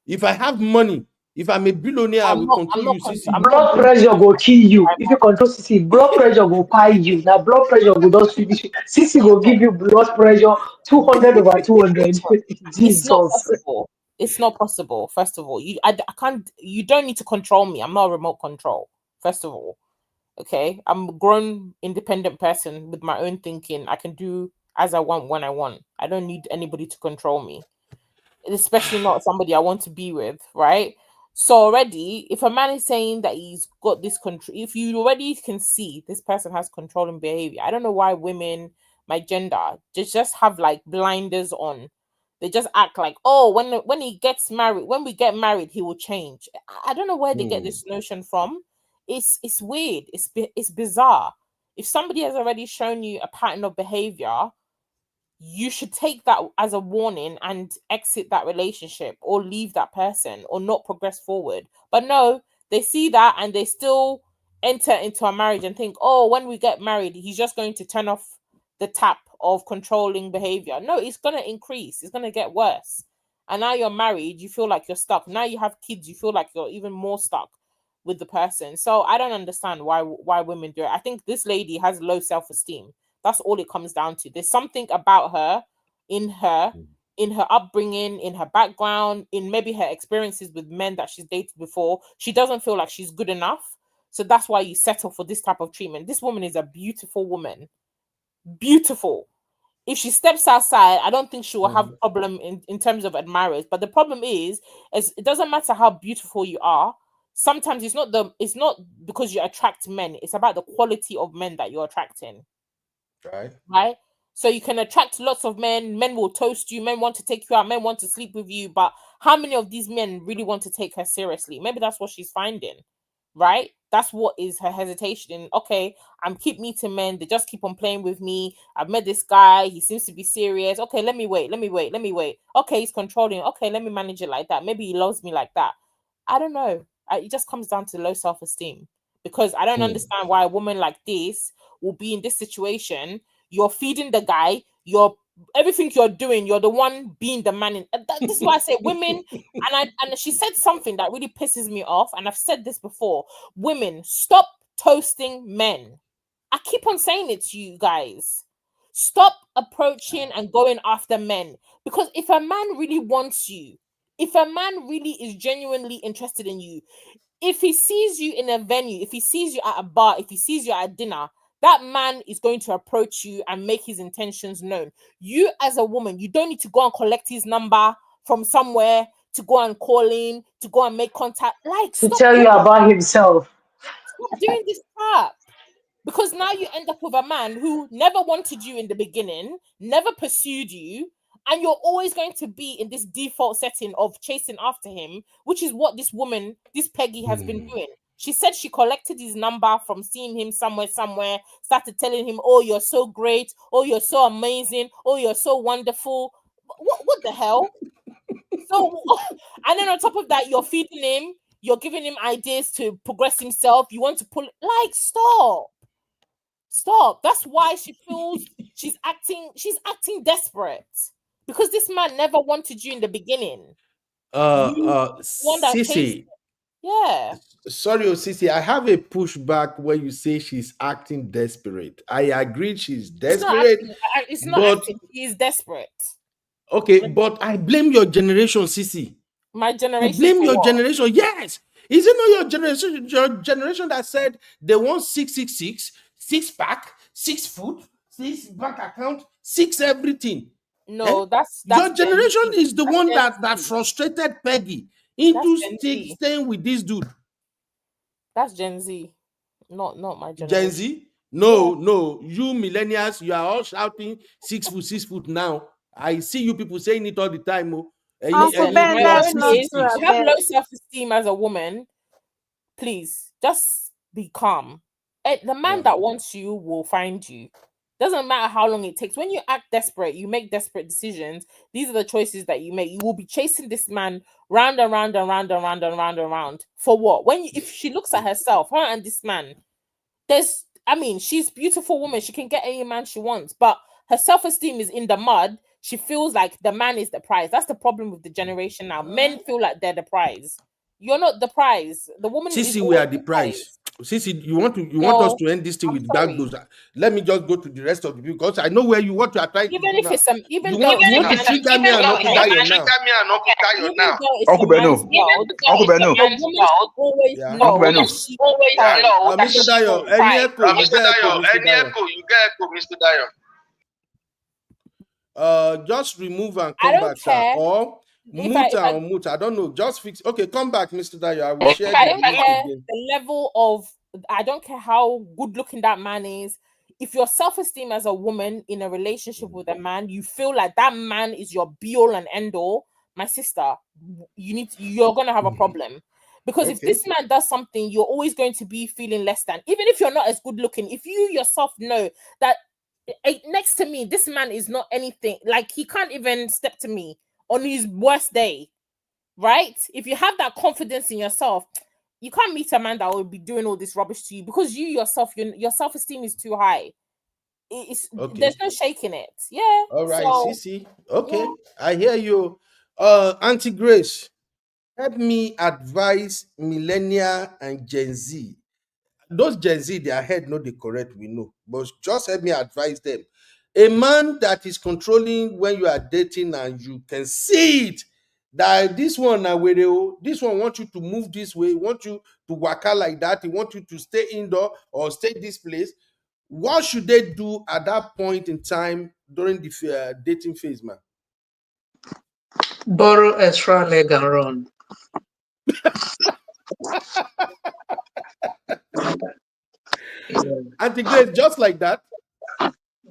If I have money, if I'm a billionaire, I will control you, Sissy. I'm not Blood going pressure to go kill you. my If you control CC, blood pressure go pie you. Now blood pressure go just finish you. CC go give you blood pressure 200 over 200. It's not Jesus. possible. It's not possible. First of all, I can't. You don't need to control me. I'm not a remote control. First of all, okay. I'm a grown, independent person with my own thinking. I can do as I want when I want. I don't need anybody to control me, especially not somebody I want to be with, right? So already, if a man is saying that he's got this control, if you already can see this person has controlling behavior, I don't know why women, my gender, just have like blinders on. They just act like, oh, when he gets married, when we get married, he will change. I don't know where they get this notion from. It's weird. It's bizarre. If somebody has already shown you a pattern of behavior, you should take that as a warning and exit that relationship or leave that person or not progress forward. But no, they see that and they still enter into a marriage and think, oh, when we get married, he's just going to turn off the tap of controlling behavior. No, it's going to increase, it's going to get worse. And now you're married, you feel like you're stuck. Now you have kids, you feel like you're even more stuck with the person. So I don't understand why women do it. I think this lady has low self-esteem. That's all it comes down to. There's something about her, in her upbringing, in her background, in maybe her experiences with men that she's dated before. She doesn't feel like she's good enough. So that's why you settle for this type of treatment. This woman is a beautiful woman. Beautiful. If she steps outside, I don't think she will have problem in terms of admirers. But the problem is it doesn't matter how beautiful you are. Sometimes it's not because you attract men. It's about the quality of men that you're attracting. Right? So you can attract lots of men. Men will toast you. Men want to take you out. Men want to sleep with you. But how many of these men really want to take her seriously? Maybe that's what she's finding, right? That's what is her hesitation. Okay, I'm keep meeting men. They just keep on playing with me. I've met this guy. He seems to be serious. Okay, let me wait. Okay, he's controlling. Okay, let me manage it like that. Maybe he loves me like that. I don't know. It just comes down to low self-esteem. Because I don't understand why a woman like this will be in this situation. You're feeding the guy. Everything you're doing. You're the one being the man. This is why I say women. And she said something that really pisses me off. And I've said this before. Women, stop toasting men. I keep on saying it to you guys. Stop approaching and going after men. Because if a man really wants you, if a man really is genuinely interested in you, if he sees you in a venue, if he sees you at a bar, if he sees you at dinner, that man is going to approach you and make his intentions known. You as a woman, you don't need to go and collect his number from somewhere, to go and call him, to go and make contact. Like, To tell you about himself. Stop doing this crap. Because now you end up with a man who never wanted you in the beginning, never pursued you, and you're always going to be in this default setting of chasing after him, which is what this woman, this Peggy, has been doing. She said she collected his number from seeing him somewhere, started telling him, oh, you're so great, oh, you're so amazing, oh, you're so wonderful. What the hell? So, and then on top of that, you're feeding him, you're giving him ideas to progress himself, you want to pull, like, stop. That's why she feels she's acting desperate. Because this man never wanted you in the beginning. One that chased. Sissy, Yeah. sorry, Sissy, I have a pushback when you say she's acting desperate. I agree she's desperate, It's not but acting. He is desperate. okay, but I blame your generation, Sissy. My You generation blame for your what? generation. Yes. Is it not your generation that said they want 666, six pack, 6 foot, 6 bank account, 6 everything? Eh? No, that's Your Gen generation Z. is the That's one Gen that Z. frustrated Peggy That's into Gen Z. staying with this dude. That's Gen Z. Not my Gen generation. Z? No. You millennials, you are all shouting 6 foot, 6 foot now. I see you people saying it all the time. Oh. Uncle Listen, Ben, my that's own not is true, if you have Abel. low self-esteem as a woman, please just be calm. The man that wants you will find you. Doesn't matter how long it takes. When you act desperate, you make desperate decisions. These are the choices that you make. You will be chasing this man round and round and round and round and round and round. For what? If she looks at herself, her and this man, she's a beautiful woman. She can get any man she wants, but her self-esteem is in the mud. She feels like the man is the prize. That's the problem with the generation now. Men feel like they're the prize. You're not the prize. The woman is Sissy, we always are the the prize. Sissy, you want us No, to end this thing I'm with sorry. backdoors. Let me just go to the rest of the people because I know where you are trying to Even go if now. it's even You though want to trigger me and Uncle Dayo now. even though it's Uncle a man's Beno, world, Uncle Beno, a woman should always Yeah. Uncle know Beno. that she can. Mr. Dayo, any echo? You get echo, Mr. Dayo. Just remove and I come don't back, sir. care Or if mute I and unmute. I don't know. Just fix. Okay, come back, Mr. Dayo. I will if share I the don't link care again. the level of I don't care how good looking that man is. If your self-esteem as a woman in a relationship with a man, you feel like that man is your be-all and end-all, my sister, you're gonna have a problem. Because if Okay. this man does something, you're always going to be feeling less than, even if you're not as good looking, if you yourself know that next to me, this man is not anything, like he can't even step to me on his worst day, right? If you have that confidence in yourself, you can't meet a man that will be doing all this rubbish to you because you yourself, your self-esteem is too high. Okay. There's no shaking it. Yeah. All right, So Sissy. Okay, yeah. I hear you. Auntie Grace, help me advise millennial and Gen Z. Those Gen Z, their head no the correct, we know, but just help me advise them. A man that is controlling when you are dating and you can see it that this one now where this one want you to move this way, want you to waka like that, he want you to stay indoor or stay this place. What should they do at that point in time during the dating phase, man? Borrow extra leg and run. Yeah. Auntie Grace, just like that.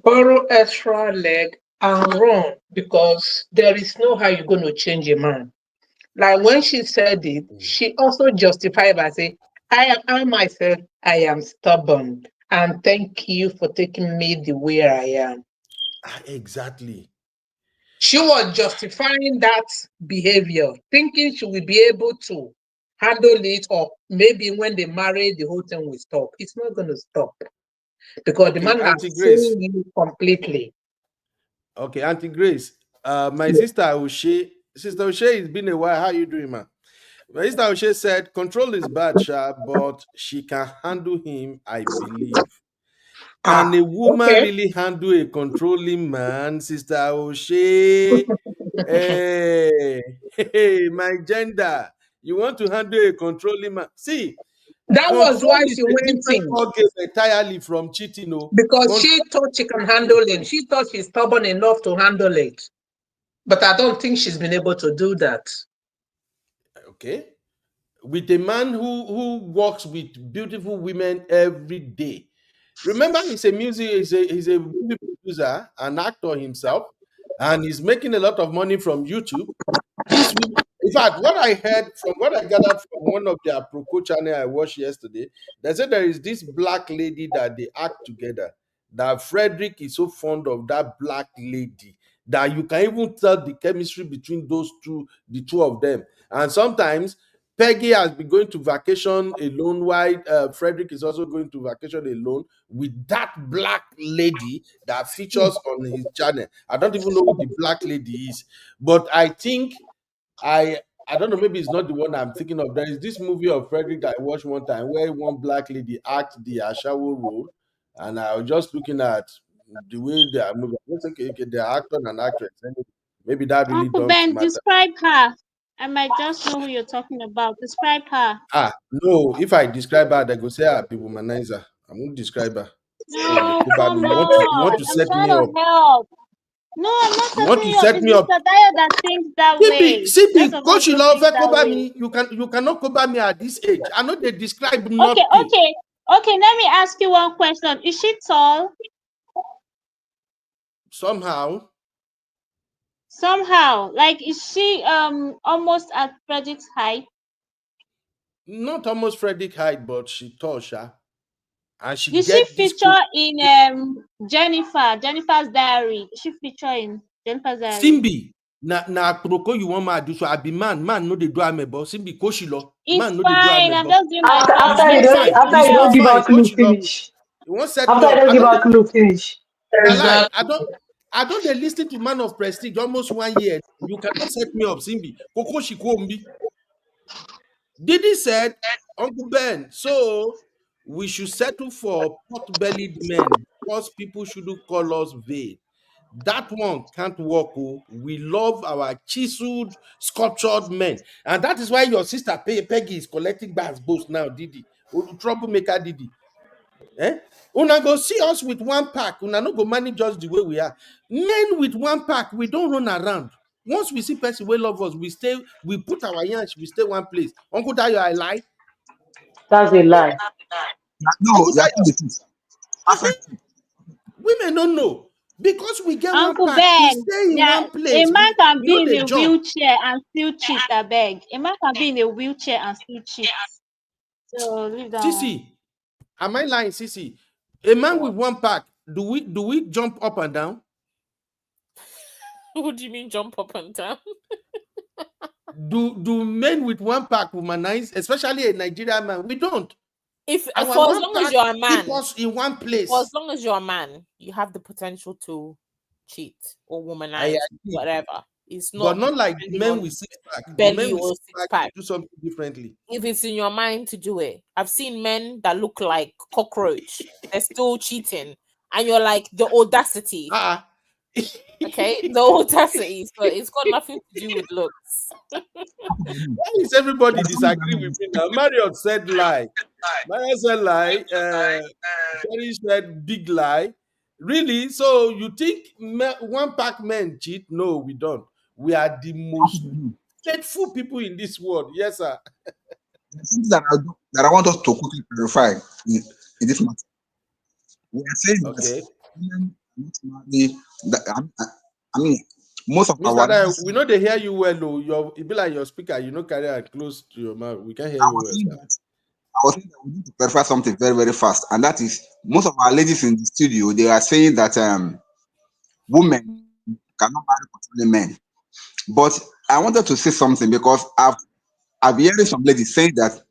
Borrow extra leg and run because there is no how you're going to change a man. Like when she said it, she also justified by saying, I myself, I am stubborn. And thank you for taking me the way I am. Exactly. She was justifying that behavior, thinking she will be able to handle it, or maybe when they marry, the whole thing will stop. It's not going to stop because the Okay, man Auntie has Grace. seen you completely. Okay, Auntie Grace. My Yeah. sister O'Shea. Sister O'Shea, it's been a while. How you doing, man? My sister O'Shea said, control is bad, Sha, but she can handle him, I believe. Can a woman Okay. really handle a controlling man, Sister O'Shea? Hey, my gender. You want to handle a controlling man? See, That was control why is she a went different in, ballgame entirely from cheating. No, because control. she thought she can handle it. She thought she's stubborn enough to handle it. But I don't think she's been able to do that. Okay, with a man who works with beautiful women every day. Remember, he's a movie producer, an actor himself, and he's making a lot of money from YouTube. This will, in fact, what I heard from what I gathered from one of their Proco channel I watched yesterday, they said there is this black lady that they act together. That Frederick is so fond of that black lady that you can even tell the chemistry between those two, the two of them. And sometimes Peggy has been going to vacation alone, while Frederick is also going to vacation alone with that black lady that features on his channel. I don't even know who the black lady is, but I think I I don't know, maybe it's not the one I'm thinking of. There is this movie of Frederick that I watched one time where one black lady act the Ashawo role, and I was just looking at the way they are moving. It's okay, they're actor and actress. Anyway, maybe that really Uncle don't Ben, matter. describe her. I might just know who you're talking about. Describe her. No, if I describe her, they go say, be womanizer. I won't describe her. So you No, go back. come You want on. to I'm set trying me to up. help. No, I'm not You want setting to you up. set It's me up. Mr. Dio that thinks that way. Rest CB, of us coach don't love think that cover way. me. You cannot cover me at this age. I know they describe Okay, nothing. okay. Let me ask you one question. Is she tall? Somehow. Like, is she almost at Frederick's height? Not almost Frederick height, but she tall, sha. And she Did she get this feature in Jennifer's Diary? Did she feature in Jennifer's Diary? Simbi. Na proko you want ma do so. I be man no dey do amebo. Simbi koshilo. It's Man no dey do fine. I'm amebo. just doing my It's After you still calculation don't fine. to after It's you still don't give help. fine. out clue Koshilo. finish. You won't set me After you up. don't give out clue finish. Na lie. I don't dey listen to Man of Prestige almost 1 year. You cannot set me up, Simbi. Koko Shikombi. Didi said, Uncle Ben, so we should settle for pot-bellied men because people shouldn't call us vain. That one can't work. Oh. We love our chiseled, sculptured men. And that is why your sister Peggy is collecting bags boast now, Didi. Troublemaker Didi. Eh? Una go see us with one pack. Una no go manage us the way we are. Men with one pack, we don't run around. Once we see person wey love us, we put our yansh, we stay one place. Uncle Dayo, I lie. That's a lie. No, Uncle you are Dayo, telling the truth. Perfect. women don't know. Because we get one Uncle pack, we Ben, stay in yeah, one a place. man We can be know in they a jump. wheelchair and still cheat, I beg. A man can be in a wheelchair and still cheat. So leave that one. Sisi, am I lying, Sisi? A man with one pack, do we jump up and down? What do you mean jump up and down? Do men with one pack womanize, especially a Nigerian man? We don't. If Our for as one long as pack you're a keep man, us in one for as place. long as you're a man, you have the potential to cheat or I womanize, agree. whatever. It's But not not like depending men on with six pack. belly Men with or six six pack pack. do something differently. If it's in your mind to do it, I've seen men that look like cockroach. They're still cheating, and you're like the audacity. Okay, the audacity. So it's got nothing to do with looks. Why is everybody disagree with me now? Marriott said lie. Marriott said lie. Sherry said big lie. Really? So you think one pack men cheat? No, we don't. We are the most faithful people in this world. Yes, sir. There's something that I want us to quickly clarify in this matter. We are saying Okay. that women not marry. I mean, most of Mr. our Dai, ladies, we know they hear you well. Oh. It be like your speaker. You know, carry it close to your mouth. We can hear I you was well, saying sir. that we need to clarify something very, very fast, and that is most of our ladies in the studio, they are saying that women cannot marry controlling men. But I wanted to say something because I've hearing some ladies saying that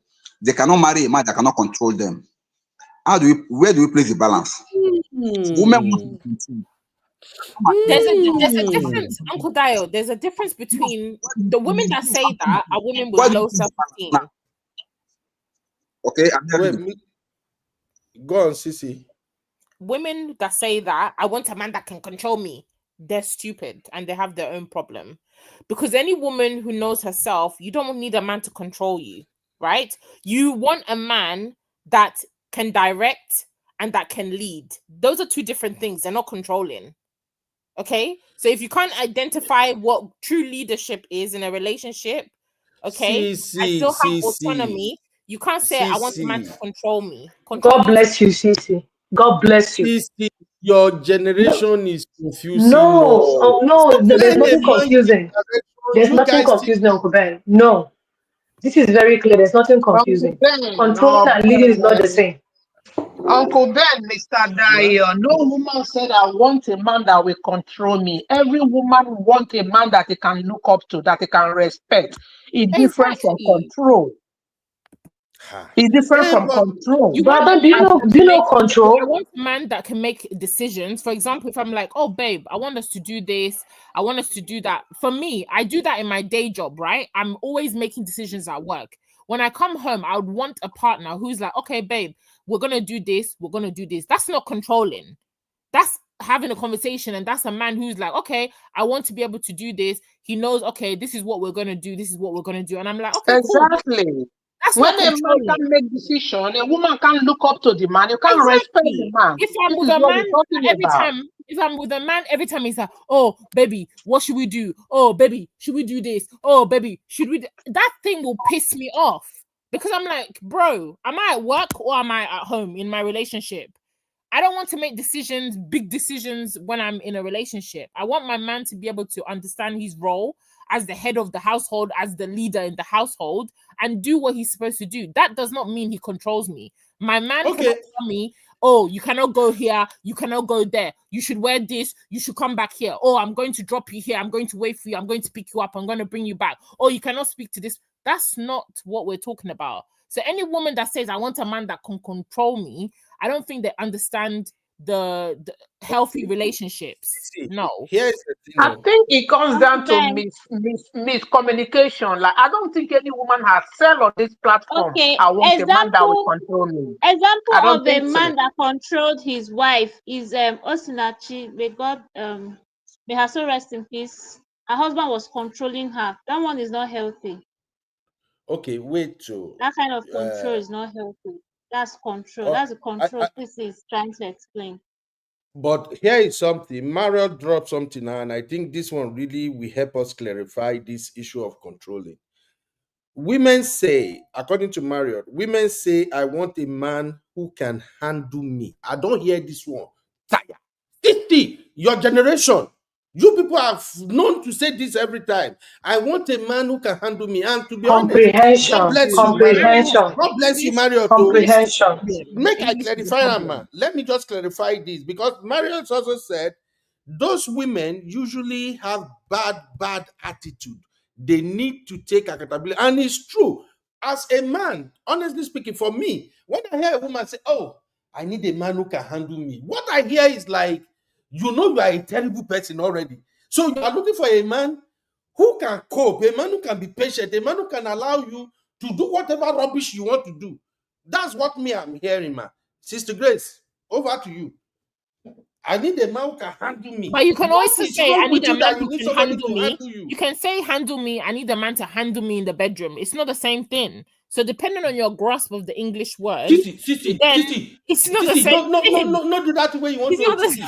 they cannot marry a man that cannot control them. Where do we place the balance? Women want to be controlled. There's a difference, Uncle Dio. There's a difference between the women that say that are women with Where do we low place the self-esteem. balance now? Okay, I'm hearing you. Go on, Sisi. Women that say that I want a man that can control me, they're stupid and they have their own problem. Because any woman who knows herself, you don't need a man to control you, right? You want a man that can direct and that can lead. Those are two different things. They're not controlling. Okay? So if you can't identify what true leadership is in a relationship, okay, I still have autonomy. You can't say I want a man to control me. Control God bless you, Sisi. God bless you. Sisi, your No, generation is confusing. no, No. oh, no, there's Men dey nothing mind the confusing. direction. There's You nothing guys still confusing, Uncle Ben. No, this is very clear. There's nothing Uncle confusing. Ben, Controlling and leading is not the same. Uncle Ben, Mr. Dyer, no woman said I want a man that will control me. Every woman wants a man that they can look up to, that they can respect. It's different from Exactly. control. It's different from but control. You want Baba, a man that do can you know make I control? want a man that can make decisions. For example, if I'm like, oh babe, I want us to do this, I want us to do that. For me, I do that in my day job, right? I'm always making decisions at work. When I come home, I would want a partner who's like, okay, babe, we're gonna do this, we're gonna do this. That's not controlling. That's having a conversation, and that's a man who's like, okay, I want to be able to do this. He knows, okay, this is what we're gonna do. This is what we're gonna do, and I'm like, okay, cool. Exactly. That's When not a man controlling. can make decision, a woman can look up to the man. You can't respect the Exactly. man. If I'm This with is a what man, we're talking every about. time, if I'm with a man, every time he's like, oh, baby, what should we do? Oh, baby, should we do this? Oh, baby, should we? That thing will piss me off because I'm like, bro, am I at work or am I at home in my relationship? I don't want to make decisions, big decisions when I'm in a relationship. I want my man to be able to understand his role as the head of the household, as the leader in the household, and do what he's supposed to do. That does not mean he controls me. My man cannot tell me, oh, you cannot go here, you cannot go there, you should wear this, you should come back here. Oh, I'm going to drop you here, I'm going to wait for you, I'm going to pick you up, I'm going to bring you back. Oh, you cannot speak to this. That's not what we're talking about. So any woman that says, I want a man that can control me, I don't think they understand the healthy relationships. No. Here's the thing. I think it comes down to Ben. miscommunication. Like, I don't think any woman has said on this platform, Okay, I want a man that will control me. I example don't of a think so. man that controlled his wife is Osinachi. May God may her soul rest in peace. Her husband was controlling her. That one is not healthy. Okay, wait. So That kind of control is not healthy. That's control. That's the control this is trying to explain. But here is something. Marriott dropped something now, and I think this one really will help us clarify this issue of controlling. Women say, according to Marriott, women say, I want a man who can handle me. I don't hear this one. Tire. 50, your generation. You people have known to say this every time. I want a man who can handle me. And to be honest, God bless you, Marriott. God bless you, Marriott. Comprehension. Make I clarify, man. Let me just clarify this, because Marriott also said those women usually have bad attitude. They need to take accountability. And it's true. As a man, honestly speaking, for me, when I hear a woman say, oh, I need a man who can handle me, what I hear is like, you know, you are a terrible person already. So you are looking for a man who can cope, a man who can be patient, a man who can allow you to do whatever rubbish you want to do. That's what I'm hearing, man. Sister Grace, over to you. I need a man who can handle me. But you can also say, I need a man who can handle me. You. You can say, handle me. I need a man to handle me in the bedroom. It's not the same thing. So depending on your grasp of the English word, it's not the same thing. No, do that the way you want to.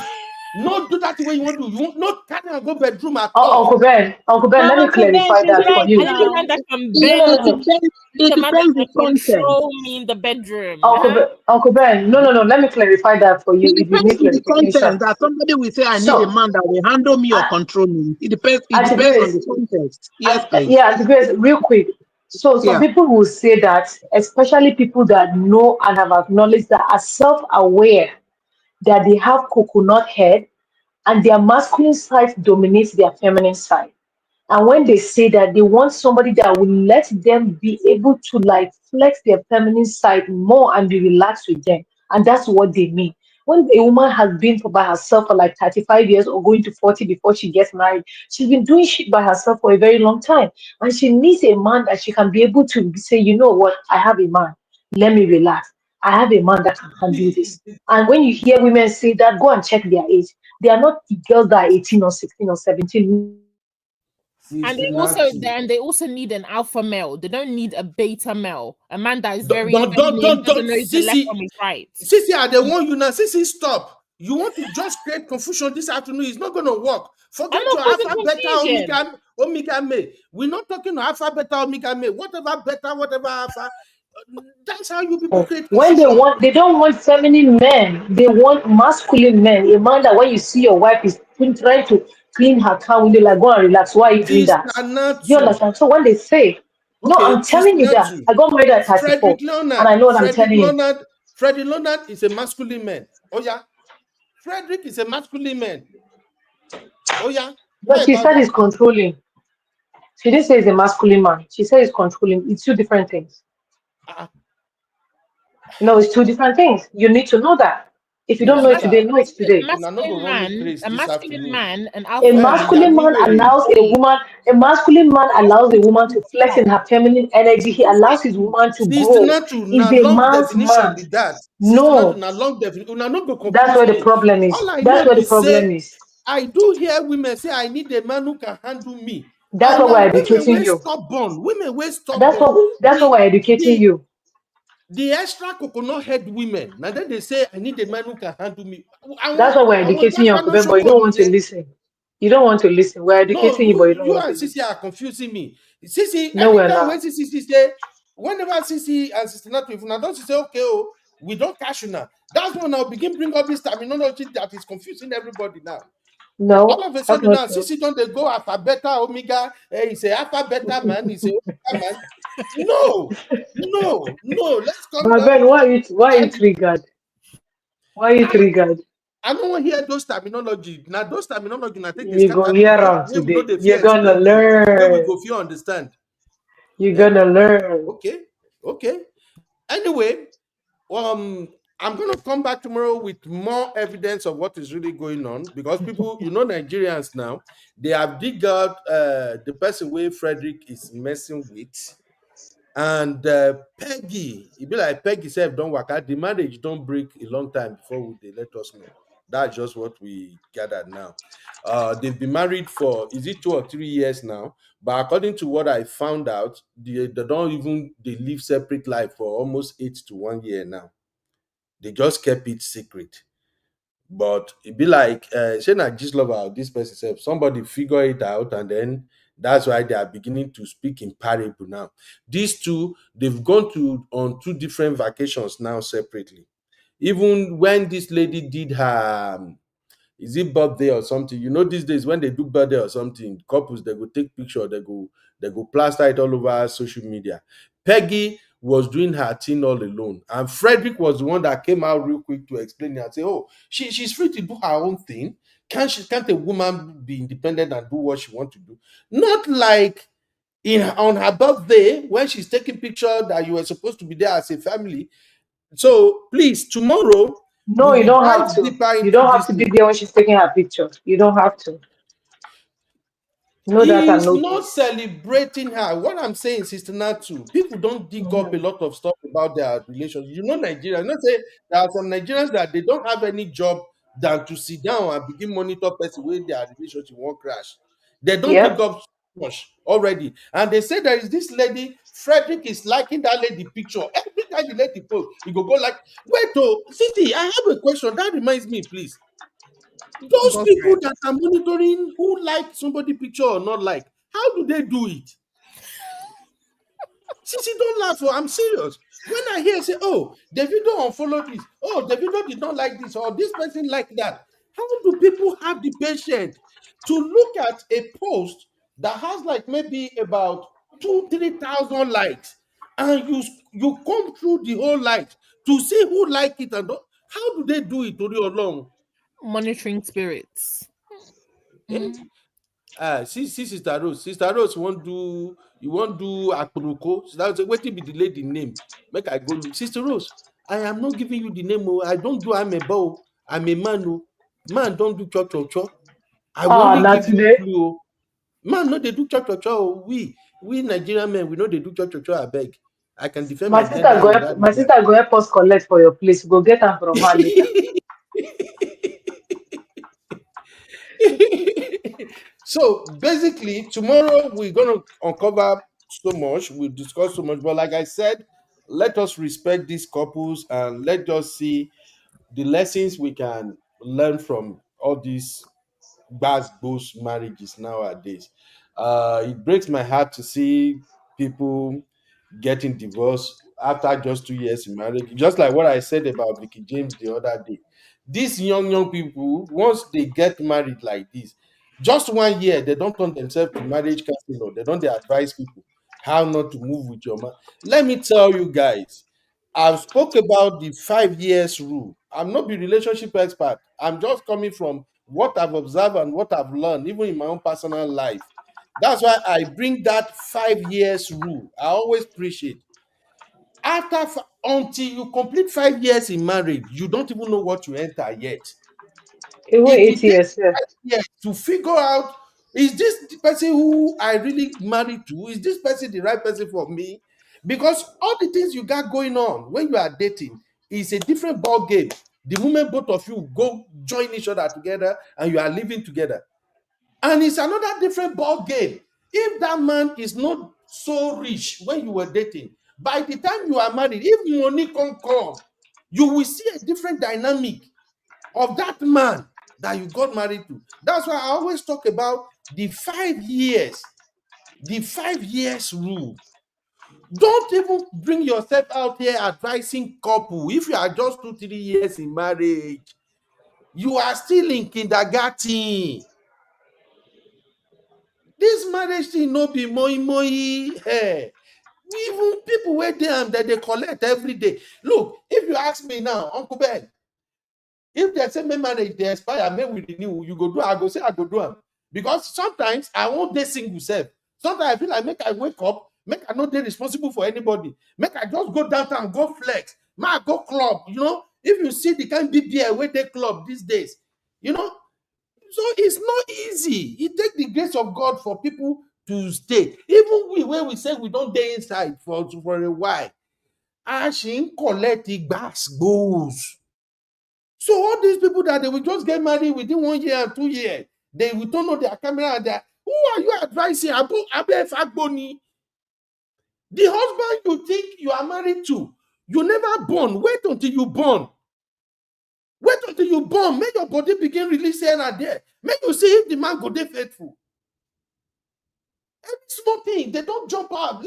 No, do that the way you want to. You won't not carry and go bedroom at all. Uncle Ben, let me clarify that for you. I need a man that can bend. It depends the content. Control me in the bedroom. Uncle Ben, no. Let me clarify that for you. It depends on the content. That somebody will say, I need a man that will handle me or control me. It depends. It depends on the context. Yes, please. Yeah, real quick. So some people will say that, especially people that know and have acknowledged that are self-aware that they have coconut head and their masculine side dominates their feminine side. And when they say that, they want somebody that will let them be able to like flex their feminine side more and be relaxed with them. And that's what they mean. When a woman has been by herself for like 35 years or going to 40 before she gets married, she's been doing shit by herself for a very long time. And she needs a man that she can be able to say, you know what, I have a man. Let me relax. I have a man that can handle this. And when you hear women say that, go and check their age. They are not the girls that are 18 or 16 or 17. And they also need an alpha male. They don't need a beta male. A man that is very don't know the left from his right. Sissy, I don't want you now. Sissy, stop. You want to just create confusion this afternoon. It's not going to work. Forget your alpha, beta, omega, may. We're not talking alpha, beta, omega, may. Whatever beta, whatever alpha. That's how you people create confusion. When they don't want feminine men. They want masculine men. A man that when you see your wife is trying to clean her car window, like, go and relax. Why are you doing that? You understand? So when they say, no, I'm telling you that. I got married at 34. And I know what I'm telling you. Frederick Leonard is a masculine man. Oh, yeah. Frederick is a masculine man. Oh, yeah. But she said he's controlling. She didn't say he's a masculine man. She said he's controlling. It's two different things. No, it's two different things. You need to know that. If you No, don't know it sister, today, know it today. una no go run me craze A this masculine afternoon. man, an A alpha male. Yeah, masculine me man were. allows a woman, a masculine man allows a woman to flex in her feminine energy. He allows his woman to Sister grow. Natu, na Is a long man's definition man. be that. Sister Natu, No, na long definition. Una no go that's confuse where the me. problem is. All I That's know where the be say problem is. I do hear women say I need a man who can handle me. That's And what now we're women educating were you. stubborn. Women were That's stubborn. what that's what The we're educating the you. the extra coconut head women. Now then they say I need a man who can handle me. That's what we're I want educating that you, Uncle Ben, but financial you don't code want to here. listen. You don't want to listen. We're No, educating you, but you don't you want to and Sisi listen. are confusing me. Sisi, No, we're anytime not. when Sisi say, whenever Sisi and Sister Natu, if una don't say, okay, oh, we don't cash you now. That's when I'll begin bring up this terminology that is confusing everybody now. All No, of a that's sudden not now, true. Sisi don't they go alpha, beta, omega, he's a alpha, beta man, he's a omega man. No, no, let's come But down. Ben, why are you triggered? Why are you I, triggered? I don't want to hear those terminology. Now, those terminology, I think they You go scatter hear people. them Where we know today. the You're fear gonna explain things, where we learn. go fear understand. You're Eh? gonna learn. Okay, okay. Anyway, I'm gonna come back tomorrow with more evidence of what is really going on because people, Nigerians now, they have dig out the person where Frederick is messing with, and Peggy, it be like Peggy said, don't work out. The marriage don't break a long time before they let us know. That's just what we gathered now. They've been married for is it 2 or 3 years now? But according to what I found out, they don't even they live separate life for almost 8 to 1 year now. They just kept it secret. But it be like saying I just love how this person said somebody figure it out, and then that's why they are beginning to speak in parable now. These two, they've gone to on two different vacations now separately. Even when this lady did her is it birthday or something? These days when they do birthday or something, couples they go take picture, they go plaster it all over social media. Peggy was doing her thing all alone, and Frederick was the one that came out real quick to explain it and say, "Oh, she's free to do her own thing. Can't a woman be independent and do what she wants to do? Not like." On her birthday, when she's taking picture that you were supposed to be there as a family. So please, tomorrow No, we you will don't have dive to. deeper You into don't have this to be thing. there when she's taking her picture. You don't have to. Know that and He's know not this. celebrating her. What I'm saying, Sister Natu, people don't dig up a Mhm. lot of stuff about their relationship. Nigerians. Not say there are some Nigerians that they don't have any job than to sit down and begin monitor person where their relationship won't crash. They don't dig Yep. up so much already. And they say there is this lady, Frederick is liking that lady picture. Every time the lady post, you go like, wait, oh, City, I have a question. That reminds me, please. Those Go for people it. that are monitoring who like somebody picture or not like, how do they do it? Sisi, don't laugh. Oh, I'm serious. When I hear say, oh, Davido unfollow this, oh, Davido did not like this, or this person like that. How do people have the patience to look at a post that has like maybe about 3,000 likes, and you come through the whole likes to see who like it and don't, how do they do it, Tori Olong? Monitoring spirits. Eh? See Sister Rose. Sister Rose won't do you won't do akpuruko. Sister Rose say, wetin be the lady name? Make I go look. Sister Rose, I am not giving you the name. Oh. I don't do amebo. Oh. I'm a man. Oh. Man don't do cho cho cho. I will Ah, only not give you today. clue. Oh. Man, no, they do cho cho cho. Oh. We Nigerian men, we know they do cho cho cho. I beg. I can defend My my sister gender go in help, that my regard. sister go help us collect for your place. Go get them from her later. So basically, tomorrow we're gonna uncover so much, we'll discuss so much. But like I said, let us respect these couples and let us see the lessons we can learn from all these bad boost marriages nowadays. It breaks my heart to see people getting divorced after just 2 years in marriage. Just like what I said about Vicky James the other day. These young people, once they get married like this, just 1 year, they don't turn themselves to marriage counselor. They don't they advise people how not to move with your man. Let me tell you guys, I've spoke about the 5 years rule. I'm not the relationship expert. I'm just coming from what I've observed and what I've learned, even in my own personal life. That's why I bring that 5 years rule. I always preach it. until you complete 5 years in marriage, you don't even know what you enter yet. Even It will 8 years, yeah. 5 years to figure out, is this the person who I really married to? Is this person the right person for me? Because all the things you got going on when you are dating is a different ball game. The moment both of you go join each other together and you are living together, and it's another different ball game. If that man is not so rich when you were dating, by the time you are married, if money can come, you will see a different dynamic of that man that you got married to. That's why I always talk about the 5 years, the 5 years rule. Don't even bring yourself out here advising couple. If you are just 2, 3 years in marriage, you are still in kindergarten. This marriage thing no be moi. Hey, even people where they am that they collect every day. Look, if you ask me now, Uncle Ben, if they say my marriage they expire, may we renew, you go do, I go say I go do them. Because sometimes I won't dey single self. Sometimes I feel like make I wake up, make I not dey responsible for anybody. Make I just go downtown, go flex, make I go club. You know, if you see the kind BBI where they club these days, you know, so it's not easy. It takes the grace of God for people to stay. Even we, where we say we don't stay inside for a while, Ashin collect the gas goes. So all these people that they will just get married within 1 year and 2 years, they will turn on their camera and they're, who are you advising? Abe Fagboni. The husband you think you are married to, you never born. Wait until you born. Wait until you born. Make your body begin release here and there. Make you see if the man go dey faithful. Every small thing, they don't jump up.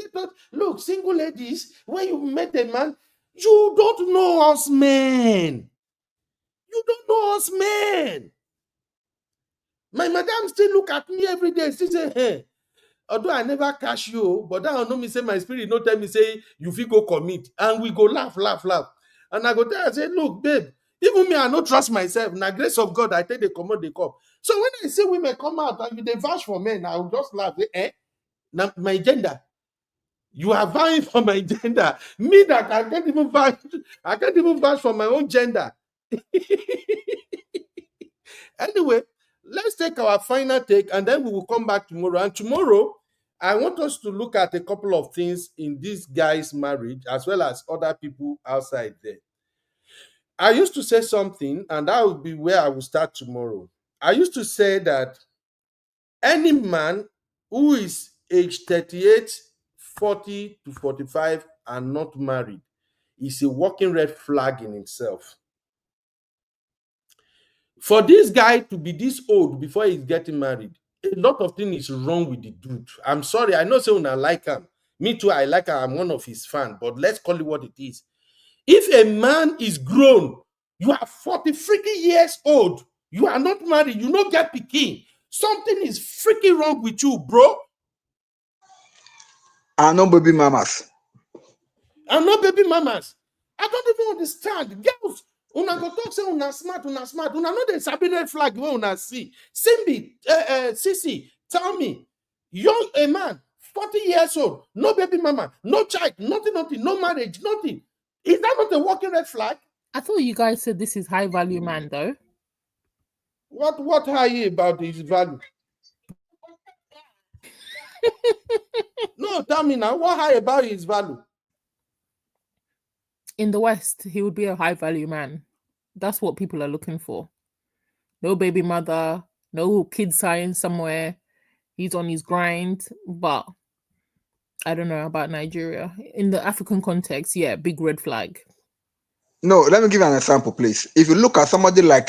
Look, single ladies, when you met a man, you don't know us men. You don't know us men. My madam still look at me every day. She say, hey, although I never catch you, but that know me say my spirit no tell me say you fit go commit. And we go laugh. And I go tell her, say, look, babe, even me, I no trust myself. Na grace of God, I take the command the cup. So when I see women come out and you dey vouch for men, I will just laugh. Say, now my gender. You are vying for my gender. Me that I can't even vouch for my own gender. Anyway, let's take our final take and then we will come back tomorrow. And tomorrow, I want us to look at a couple of things in this guy's marriage as well as other people outside there. I used to say something, and that will be where I will start tomorrow. I used to say that any man who is age 38, 40 to 45 and not married is a walking red flag in himself. For this guy to be this old before he's getting married, a lot of things is wrong with the dude. I'm sorry, I know say una like him. Me too, I like him. I'm one of his fans, but let's call it what it is. If a man is grown, you are 40 freaking years old, you are not married, you don't get pikin, something is freaking wrong with you, bro. And no baby mamas. And no baby mamas. I don't even understand. Girls, una go talk say una smart. Una know the sabi red flag wey una see. Simbi, Sisi, tell me, young a man, 40 years old, no baby mama, no child, nothing, no marriage, nothing. Is that not a walking red flag? I thought you guys said this is high value man though. What high about his value? No, tell me now, what high about his value? In the West, he would be a high value man. That's what people are looking for. No baby mother, no kid sign somewhere. He's on his grind, but I don't know about Nigeria. In the African context, yeah, big red flag. No, let me give you an example, please. If you look at somebody like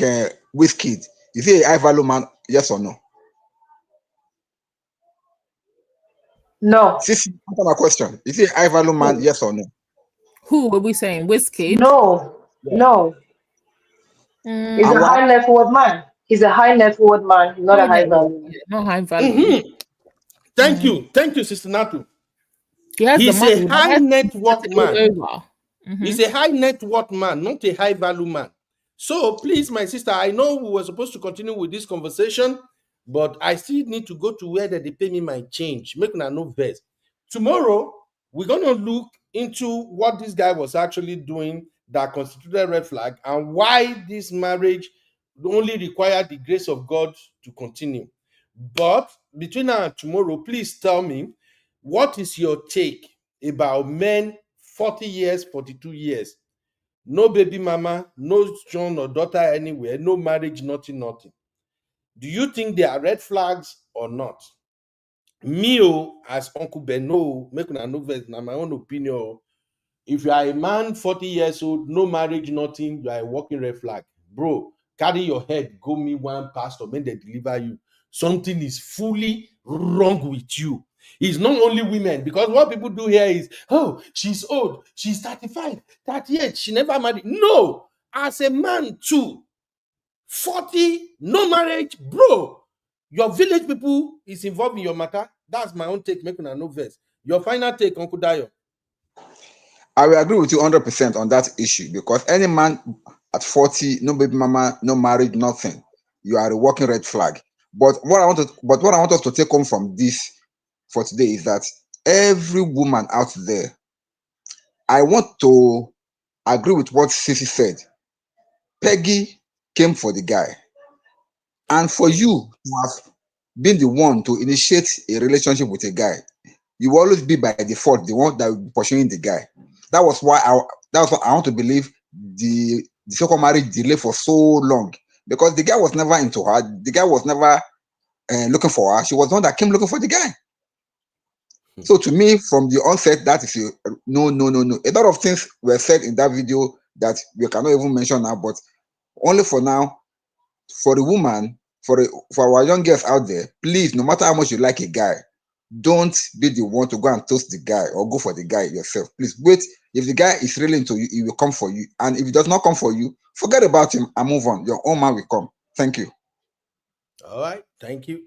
Wizkid, is he a high value man? Yes or no? No. Sisi, answer my question. Is he a high value man? Yes or no? Who were we saying? Wizkid? No. No. He's And a why? high net worth man. He's a high net worth man, not a high value man. Not high value. Thank you, Sister Natu. He has He's the money. a high net worth man. Mm-hmm. He's a high net worth man, not a high value man. So please, my sister, I know we were supposed to continue with this conversation, but I still need to go to where they pay me my change. Make una no vex. Tomorrow, we're going to look into what this guy was actually doing that constituted red flag and why this marriage only required the grace of God to continue. But between now and tomorrow, please tell me, what is your take about men 40 years, 42 years? No baby mama, no son or daughter anywhere, no marriage, nothing, nothing. Do you think they are red flags or not? Me, as Uncle Ben, no, make una no vex, na my own opinion. If you are a man 40 years old, no marriage, nothing, you are a walking red flag. Bro, carry your head, go meet one pastor, when they deliver you. Something is fully wrong with you. It's not only women, because what people do here is, oh, she's old, she's 35, 38, she never married. No, as a man too, 40, no marriage, bro. Your village people is involved in your matter. That's my own take, making a no verse. Your final take, Uncle Dayo. I will agree with you 100% on that issue, because any man at 40, no baby mama, no marriage, nothing, you are a walking red flag. But what I want us to take home from this for today is that every woman out there, I want to agree with what Sissy said. Peggy came for the guy, and for you to have been the one to initiate a relationship with a guy, you will always be by default the one that will be pursuing the guy. That was what I want to believe the so-called marriage delay for so long, because the guy was never into her. The guy was never looking for her. She was the one that came looking for the guy. So to me, from the onset, that is no. A lot of things were said in that video that we cannot even mention now, but only for now, for the woman, for our young girls out there, please, no matter how much you like a guy, don't be the one to go and toast the guy or go for the guy yourself. Please wait. If the guy is really into you, he will come for you. And if he does not come for you, forget about him and move on. Your own man will come. Thank you. All right. Thank you.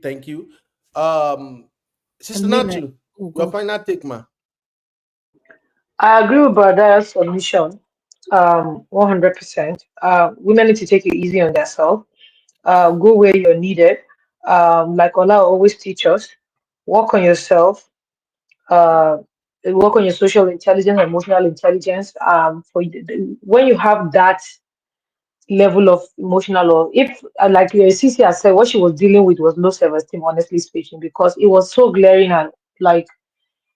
Sister Amina, Natu, oh, your go. final take, ma. I agree with brother's submission, 100%. Women need to take it easy on themselves. Go where you're needed. Like Ola always teach us, work on yourself. Uh, Work on your social intelligence, emotional intelligence. When you have that level of emotional, or if like your CC has said, what she was dealing with was low self-esteem, honestly speaking, because it was so glaring and like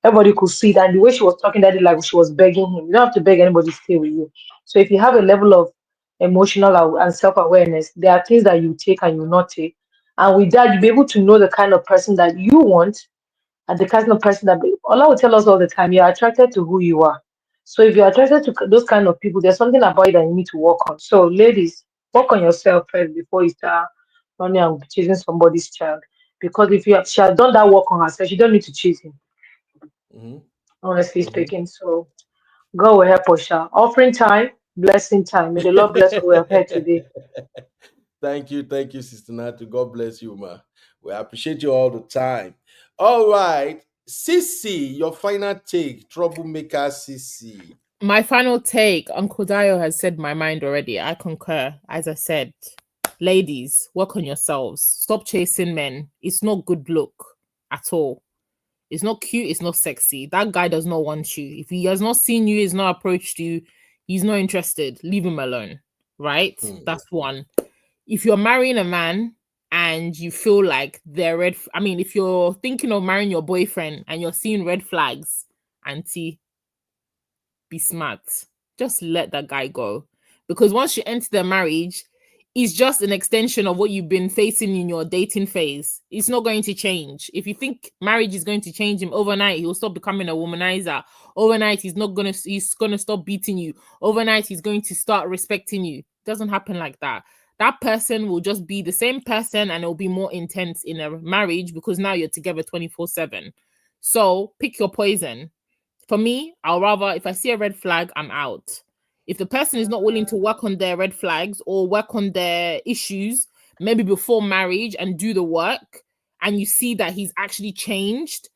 everybody could see that. And the way she was talking, that like she was begging him. You don't have to beg anybody to stay with you. So if you have a level of and self-awareness, there are things that you take and you not take. And with that, you'll be able to know the kind of person that you want and the kind of person that Allah will tell us all the time, you're attracted to who you are. So if you're attracted to those kind of people, there's something about it that you need to work on. So ladies, work on yourself first before you start running and chasing somebody's child. Because if she has done that work on herself, she don't need to chase him, Mm-hmm. honestly speaking. So God will help us. Offering time, blessing time. May the Lord bless what we have heard today. Thank you, Sister Natu. God bless you, ma. We appreciate you all the time. All right, Sissy, your final take, troublemaker Sissy. My final take, Uncle Dio has said my mind already. I concur. As I said, ladies, work on yourselves. Stop chasing men. It's not good look at all. It's not cute. It's not sexy. That guy does not want you. If he has not seen you, he's not approached you, he's not interested. Leave him alone. Right? That's one. If you're marrying a man and you feel like they're if you're thinking of marrying your boyfriend and you're seeing red flags, auntie, be smart. Just let that guy go. Because once you enter the marriage, it's just an extension of what you've been facing in your dating phase. It's not going to change. If you think marriage is going to change him overnight, he'll stop becoming a womanizer. Overnight, he's gonna stop beating you. Overnight, he's going to start respecting you. It doesn't happen like that. That person will just be the same person and it'll be more intense in a marriage because now you're together 24/7. So pick your poison. For me, I'll rather, if I see a red flag, I'm out. If the person is not willing to work on their red flags or work on their issues, maybe before marriage and do the work, and you see that he's actually changed,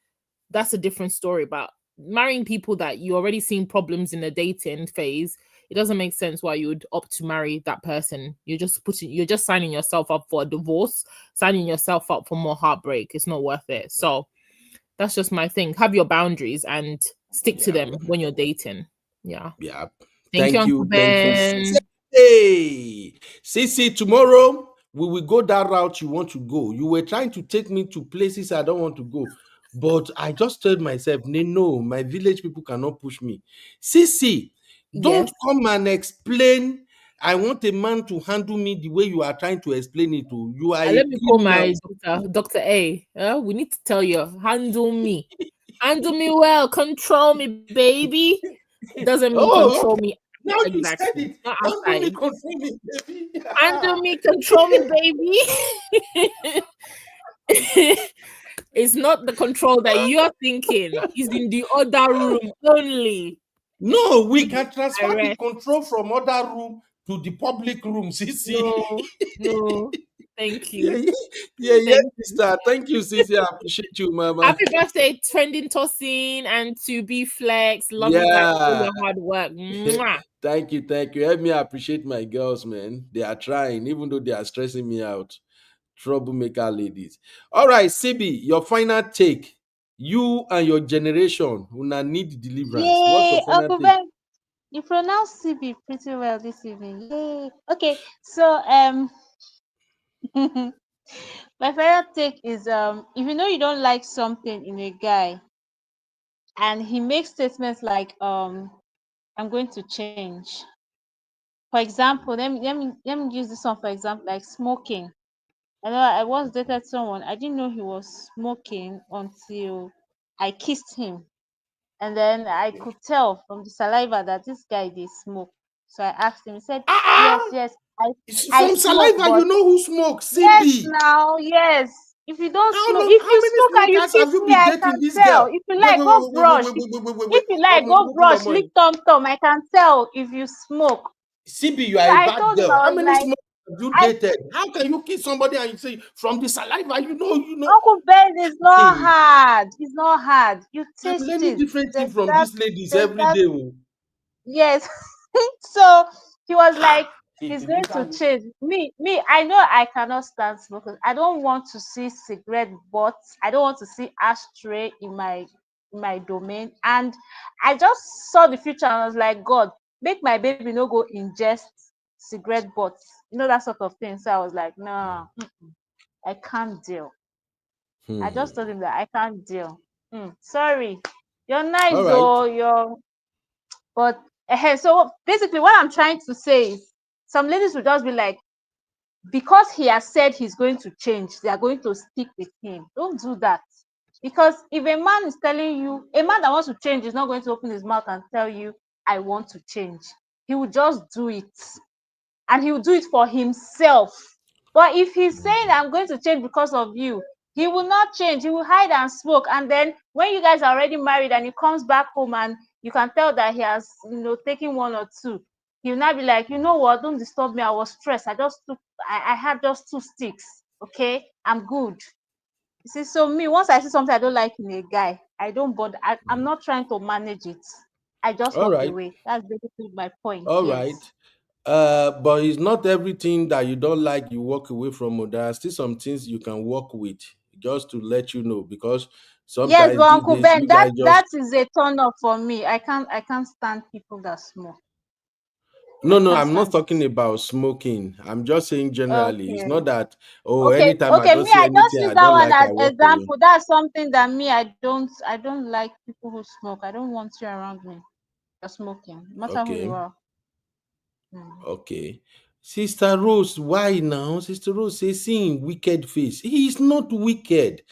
that's a different story. But marrying people that you already seen problems in the dating phase, it doesn't make sense why you would opt to marry that person. You're just signing yourself up for a divorce, signing yourself up for more heartbreak. It's not worth it. So that's just my thing. Have your boundaries and stick to them when you're dating. Yeah. Yeah. Thank you, Uncle Thank you. Ben. Hey, Sissy, tomorrow we will go that route you want to go. You were trying to take me to places I don't want to go, but I just told myself, no, my village people cannot push me. Sissy, don't Yes. come and explain. I want a man to handle me the way you are trying to explain it to. You are a Let me call criminal. my Dr. A. We need to tell you, handle me. Handle me well. Control me, baby. Doesn't mean control me. Now Exactly. you said it. Not Handle me, outside. control me, baby. Handle me, control me, baby. It's not the control that you're thinking. It's in the other room only. No, we can transfer the Direct. control from other room to the public room. Sissy. No. Thank you. Yeah, sister. Thank you, Sissy. I appreciate you, mama. Happy birthday, Trending Tosin and to be Flex. Love you guys for your hard work. Mwah. Thank you. Help me appreciate my girls, man. They are trying, even though they are stressing me out. Troublemaker ladies. All right, CB, your final take. You and your generation will need deliverance. What's your Yay, final Uncle take? Ben, you pronounce CB pretty well this evening. Yay. Okay, so my final take is if you know you don't like something in a guy and he makes statements like I'm going to change. For example, let me use this one for example, like smoking. I know I once dated someone, I didn't know he was smoking until I kissed him. And then I could tell from the saliva that this guy did smoke. So I asked him, he said, yes, I From smoke, saliva, but you know who smokes? yes CB. now, yes. If you don't How smoke, long? if How you many smoke and you smokers have kiss you me, been I dating can this tell. girl? If you like, go brush. If you like, go brush, lick tom tom. I can tell if you smoke. CB, you So are a I bad told him, girl. I How was many like, smokers have you I dated? How can you kiss somebody and you say from the saliva? You know. Uncle Ben is not Hey, hard. It's not hard. You I'm taste learning it. different There's things from that these ladies there's every that day. Oh. yes. So he was like, he's going to Typical. change. Me, I know I cannot stand smoking. I don't want to see cigarette butts. I don't want to see ashtray in my domain. And I just saw the future and I was like, God, make my baby no go ingest cigarette butts. You know, that sort of thing. So I was like, no, I can't deal. I just told him that I can't deal. Sorry. You're nice All right. though, but so basically what I'm trying to say is some ladies will just be like, because he has said he's going to change, they are going to stick with him. Don't do that. Because if a man is telling you, a man that wants to change is not going to open his mouth and tell you, I want to change. He will just do it. And he will do it for himself. But if he's saying I'm going to change because of you, he will not change. He will hide and smoke. And then when you guys are already married and he comes back home and you can tell that he has, taken one or two, he'll not be like, you know what, don't disturb me. I was stressed. I had just 2 sticks. Okay, I'm good. You see, so me, once I see something I don't like in a guy, I don't bother. I'm not trying to manage it. I just All walk right. away. That's basically my point. All Yes. right. But it's not everything that you don't like you walk away from. Oh. There are still some things you can work with, just to let you know, because Yes, sometimes but these Uncle days Ben, you that guys that just is a turn off for me. I can't stand people that smoke. I no, can't I'm not stand it. talking about smoking. I'm just saying generally. It's Okay. not that Okay. anytime I Okay. don't Me, see I just anything use I that don't one like, as I walk away. example. That's something that me, I don't like people who smoke. I don't want you around me. You're smoking. No matter who you Okay. are. Okay. Sister Rose, why now? Sister Rose says, seeing wicked face. He is not wicked.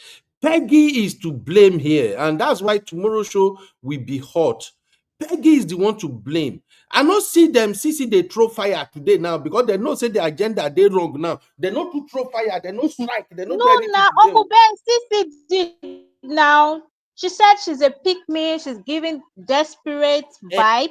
Peggy is to blame here. And that's why tomorrow's show will be hot. Peggy is the one to blame. I not see them, see they throw fire today now, because they know say the agenda they wrong now. They not to throw fire, they not strike, they not No, do anything now today. Uncle Ben, Sissy did now. She said she's a pick me. She's giving desperate vibes.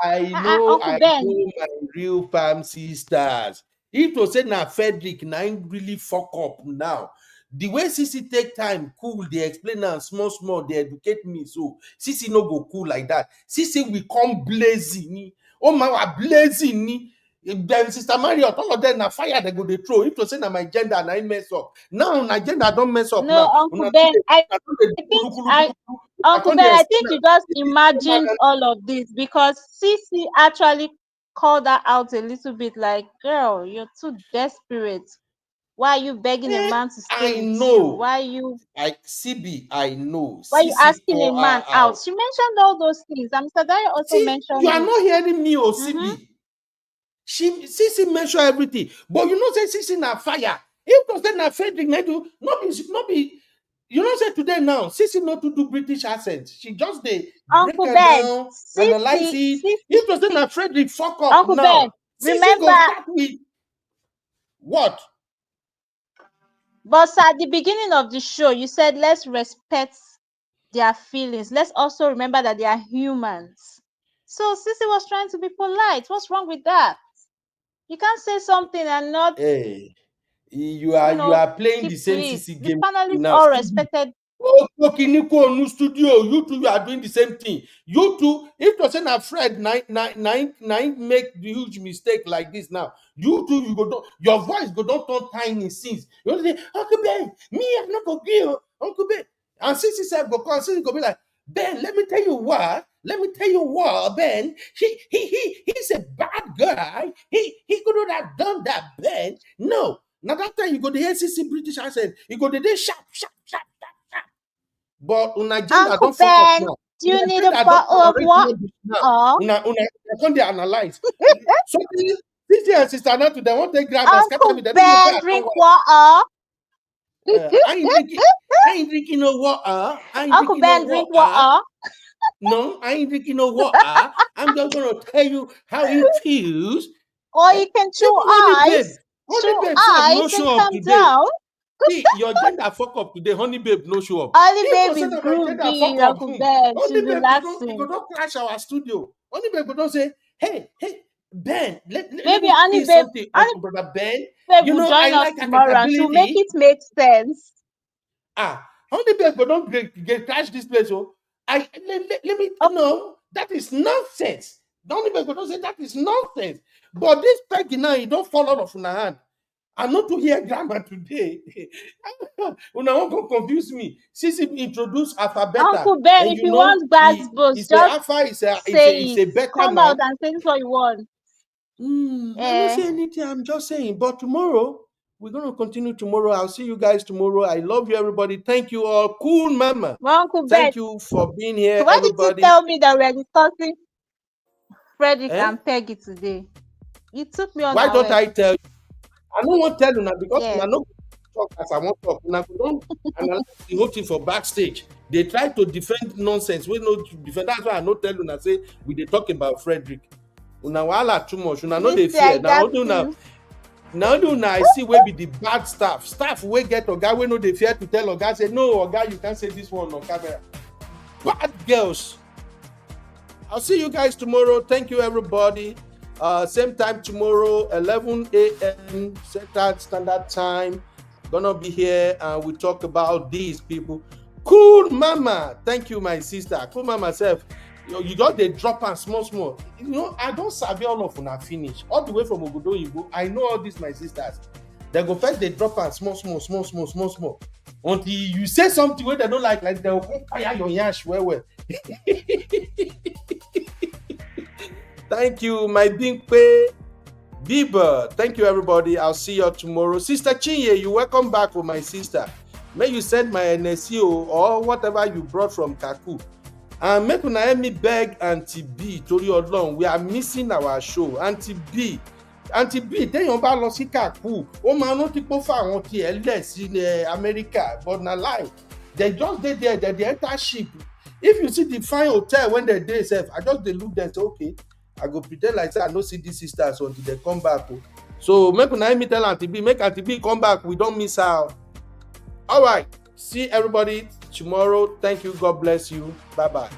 I Uncle Ben. know my real fam sisters. If to say na Federick, na him really fuck up now. The way Sissy take time, cool, they explain am small, they educate me. So Sissy no go cool like that. Sissy will come blazing. Oh my, wa blazing. Then Sister Marriott, all of them na fire they go dey throw. If to say na my gender, na him mess up. Now my gender don't mess up No, now. Uncle Ben. I Una don dey think kulu, kulu, I kulu, kulu. Uncle Ben, I think you just imagined all of this because Sisi actually called her out a little bit like, girl, you're too desperate. Why are you begging a man to stay I with know. you? Why you I know. why you Sisi asking a call man her out? She mentioned all those things. And Mr. Dare also See, mentioned you are it. not hearing me, or Mhm. CB. Sisi mention everything, but you know, say Sisi na fire. If to say na Frederick, not be. You know, say today now, Sisi not to do British accent. She just they break Uncle her Ben, down, analyze it. If to say na Frederick, fuck up Uncle Ben, now. Sisi remember, go start with what? but at the beginning of the show, you said let's respect their feelings. Let's also remember that they are humans. So Sisi was trying to be polite. What's wrong with that? You can't say something and not, Hey, you you are know, playing keep the to same it. Sisi The game panelists now. all CB. respected. Oh, Kiniko new studio. You two, you are doing the same thing. You two, if you're saying a Fred nine make the huge mistake like this now, you two, you go down, your voice go don't turn tiny since. You don't say, Uncle Ben, me, I'm not gonna give Uncle Ben. And since he said, go come, since go be like, Ben, let me tell you what. Let me tell you what, Ben. He's a bad guy. He couldn't have done that, Ben. No. Now that time you go the NCC British accent, you go the day sharp. But una agenda Uncle don't fuck up Ben, now. do you Una need a agenda don't bottle of correct what? rubbish now. Oh, Una can't dey analyze. So this year sister now to them want take grab and scatter me. Uncle They don't know Ben, where I don't drink want. water. I ain't drinking no water. I ain't Uncle drinking no Ben, drink water. water. No, I ain't drinking no water. I'm just gonna tell you how it feels. Or you can chew Even ice. honey Chew babe self no ice and show up calm today. down. See, your gender fuck up today. Honey babe no show up. Only If you baby say is that my gender fuck groovy, up, Uncle Ben. honey She's babe go relaxing. don't crash our studio. Honey babe go don't say, hey, Ben, let Maybe me tell Honey you something, Babe brother Ben. You will know, I join us like tomorrow and she'll make accountability. it make sense. Honey babe go don't get crash this place. Oh, let me no, that is nonsense. Honey babe go don't say that is nonsense. But this Peggy now, you don't fall out of my hand. I'm not to hear grammar today. Una won't go confuse me. Since he introduced alphabet, Uncle Ben, and if you you know want bad he books, is a just alpha, say is it. a better Come out man. and say this what you want. I don't say anything. I'm just saying. But tomorrow we're gonna continue tomorrow. I'll see you guys tomorrow. I love you, everybody. Thank you all. Cool, mama. Well, Uncle Ben, Thank you for being here, why did you everybody. tell me that we're discussing Frederick Eh? and Peggy today? You took me on Why don't away. I tell you? I don't want to tell you now because Yes. I know talk as I want to talk. Una don't analyze the whole thing for backstage. They try to defend nonsense. We no defend. That's why I no tell una say we dey talk about Frederick. Una wahala too much. Una no dey This I fear. Now got you. una I see where be the bad staff wey get oga wey no dey fear to tell oga say no oga you can't say this one on camera. Bad girls. I'll see you guys tomorrow. Thank you, everybody. Same time tomorrow, 11 a.m. Central Standard Time. Gonna be here and we talk about these people. Cool mama. Thank you, my sister. Cool mama self. You got the drop and small. You know, I don't sabi all of una finish. All the way from Obodo Yibo. I know all these my sisters. They go first they drop and small. Until you say something where they don't like they'll come fire your yash well. Thank you, my Bingpe Bieber. Thank you, everybody. I'll see you tomorrow. Sister Chinye, you welcome back for my sister. May you send my NSCO or whatever you brought from Kaku. And make una help me beg Auntie B, Tori Odlong. We are missing our show. Auntie B, téèyàn bá lọ sí Kaku, ó máa rántí pé ó fà àwọn tí ẹ lẹ̀ sí America, but na lie. They just dey there, they enter ship. If you see the fine hotel when they dey sef, I just dey look them say, okay, I go pretend like say I no see these sisters until they come back. So make una help me tell Auntie B, make Auntie B come back. We don't miss out. All right. See everybody tomorrow. Thank you. God bless you. Bye-bye.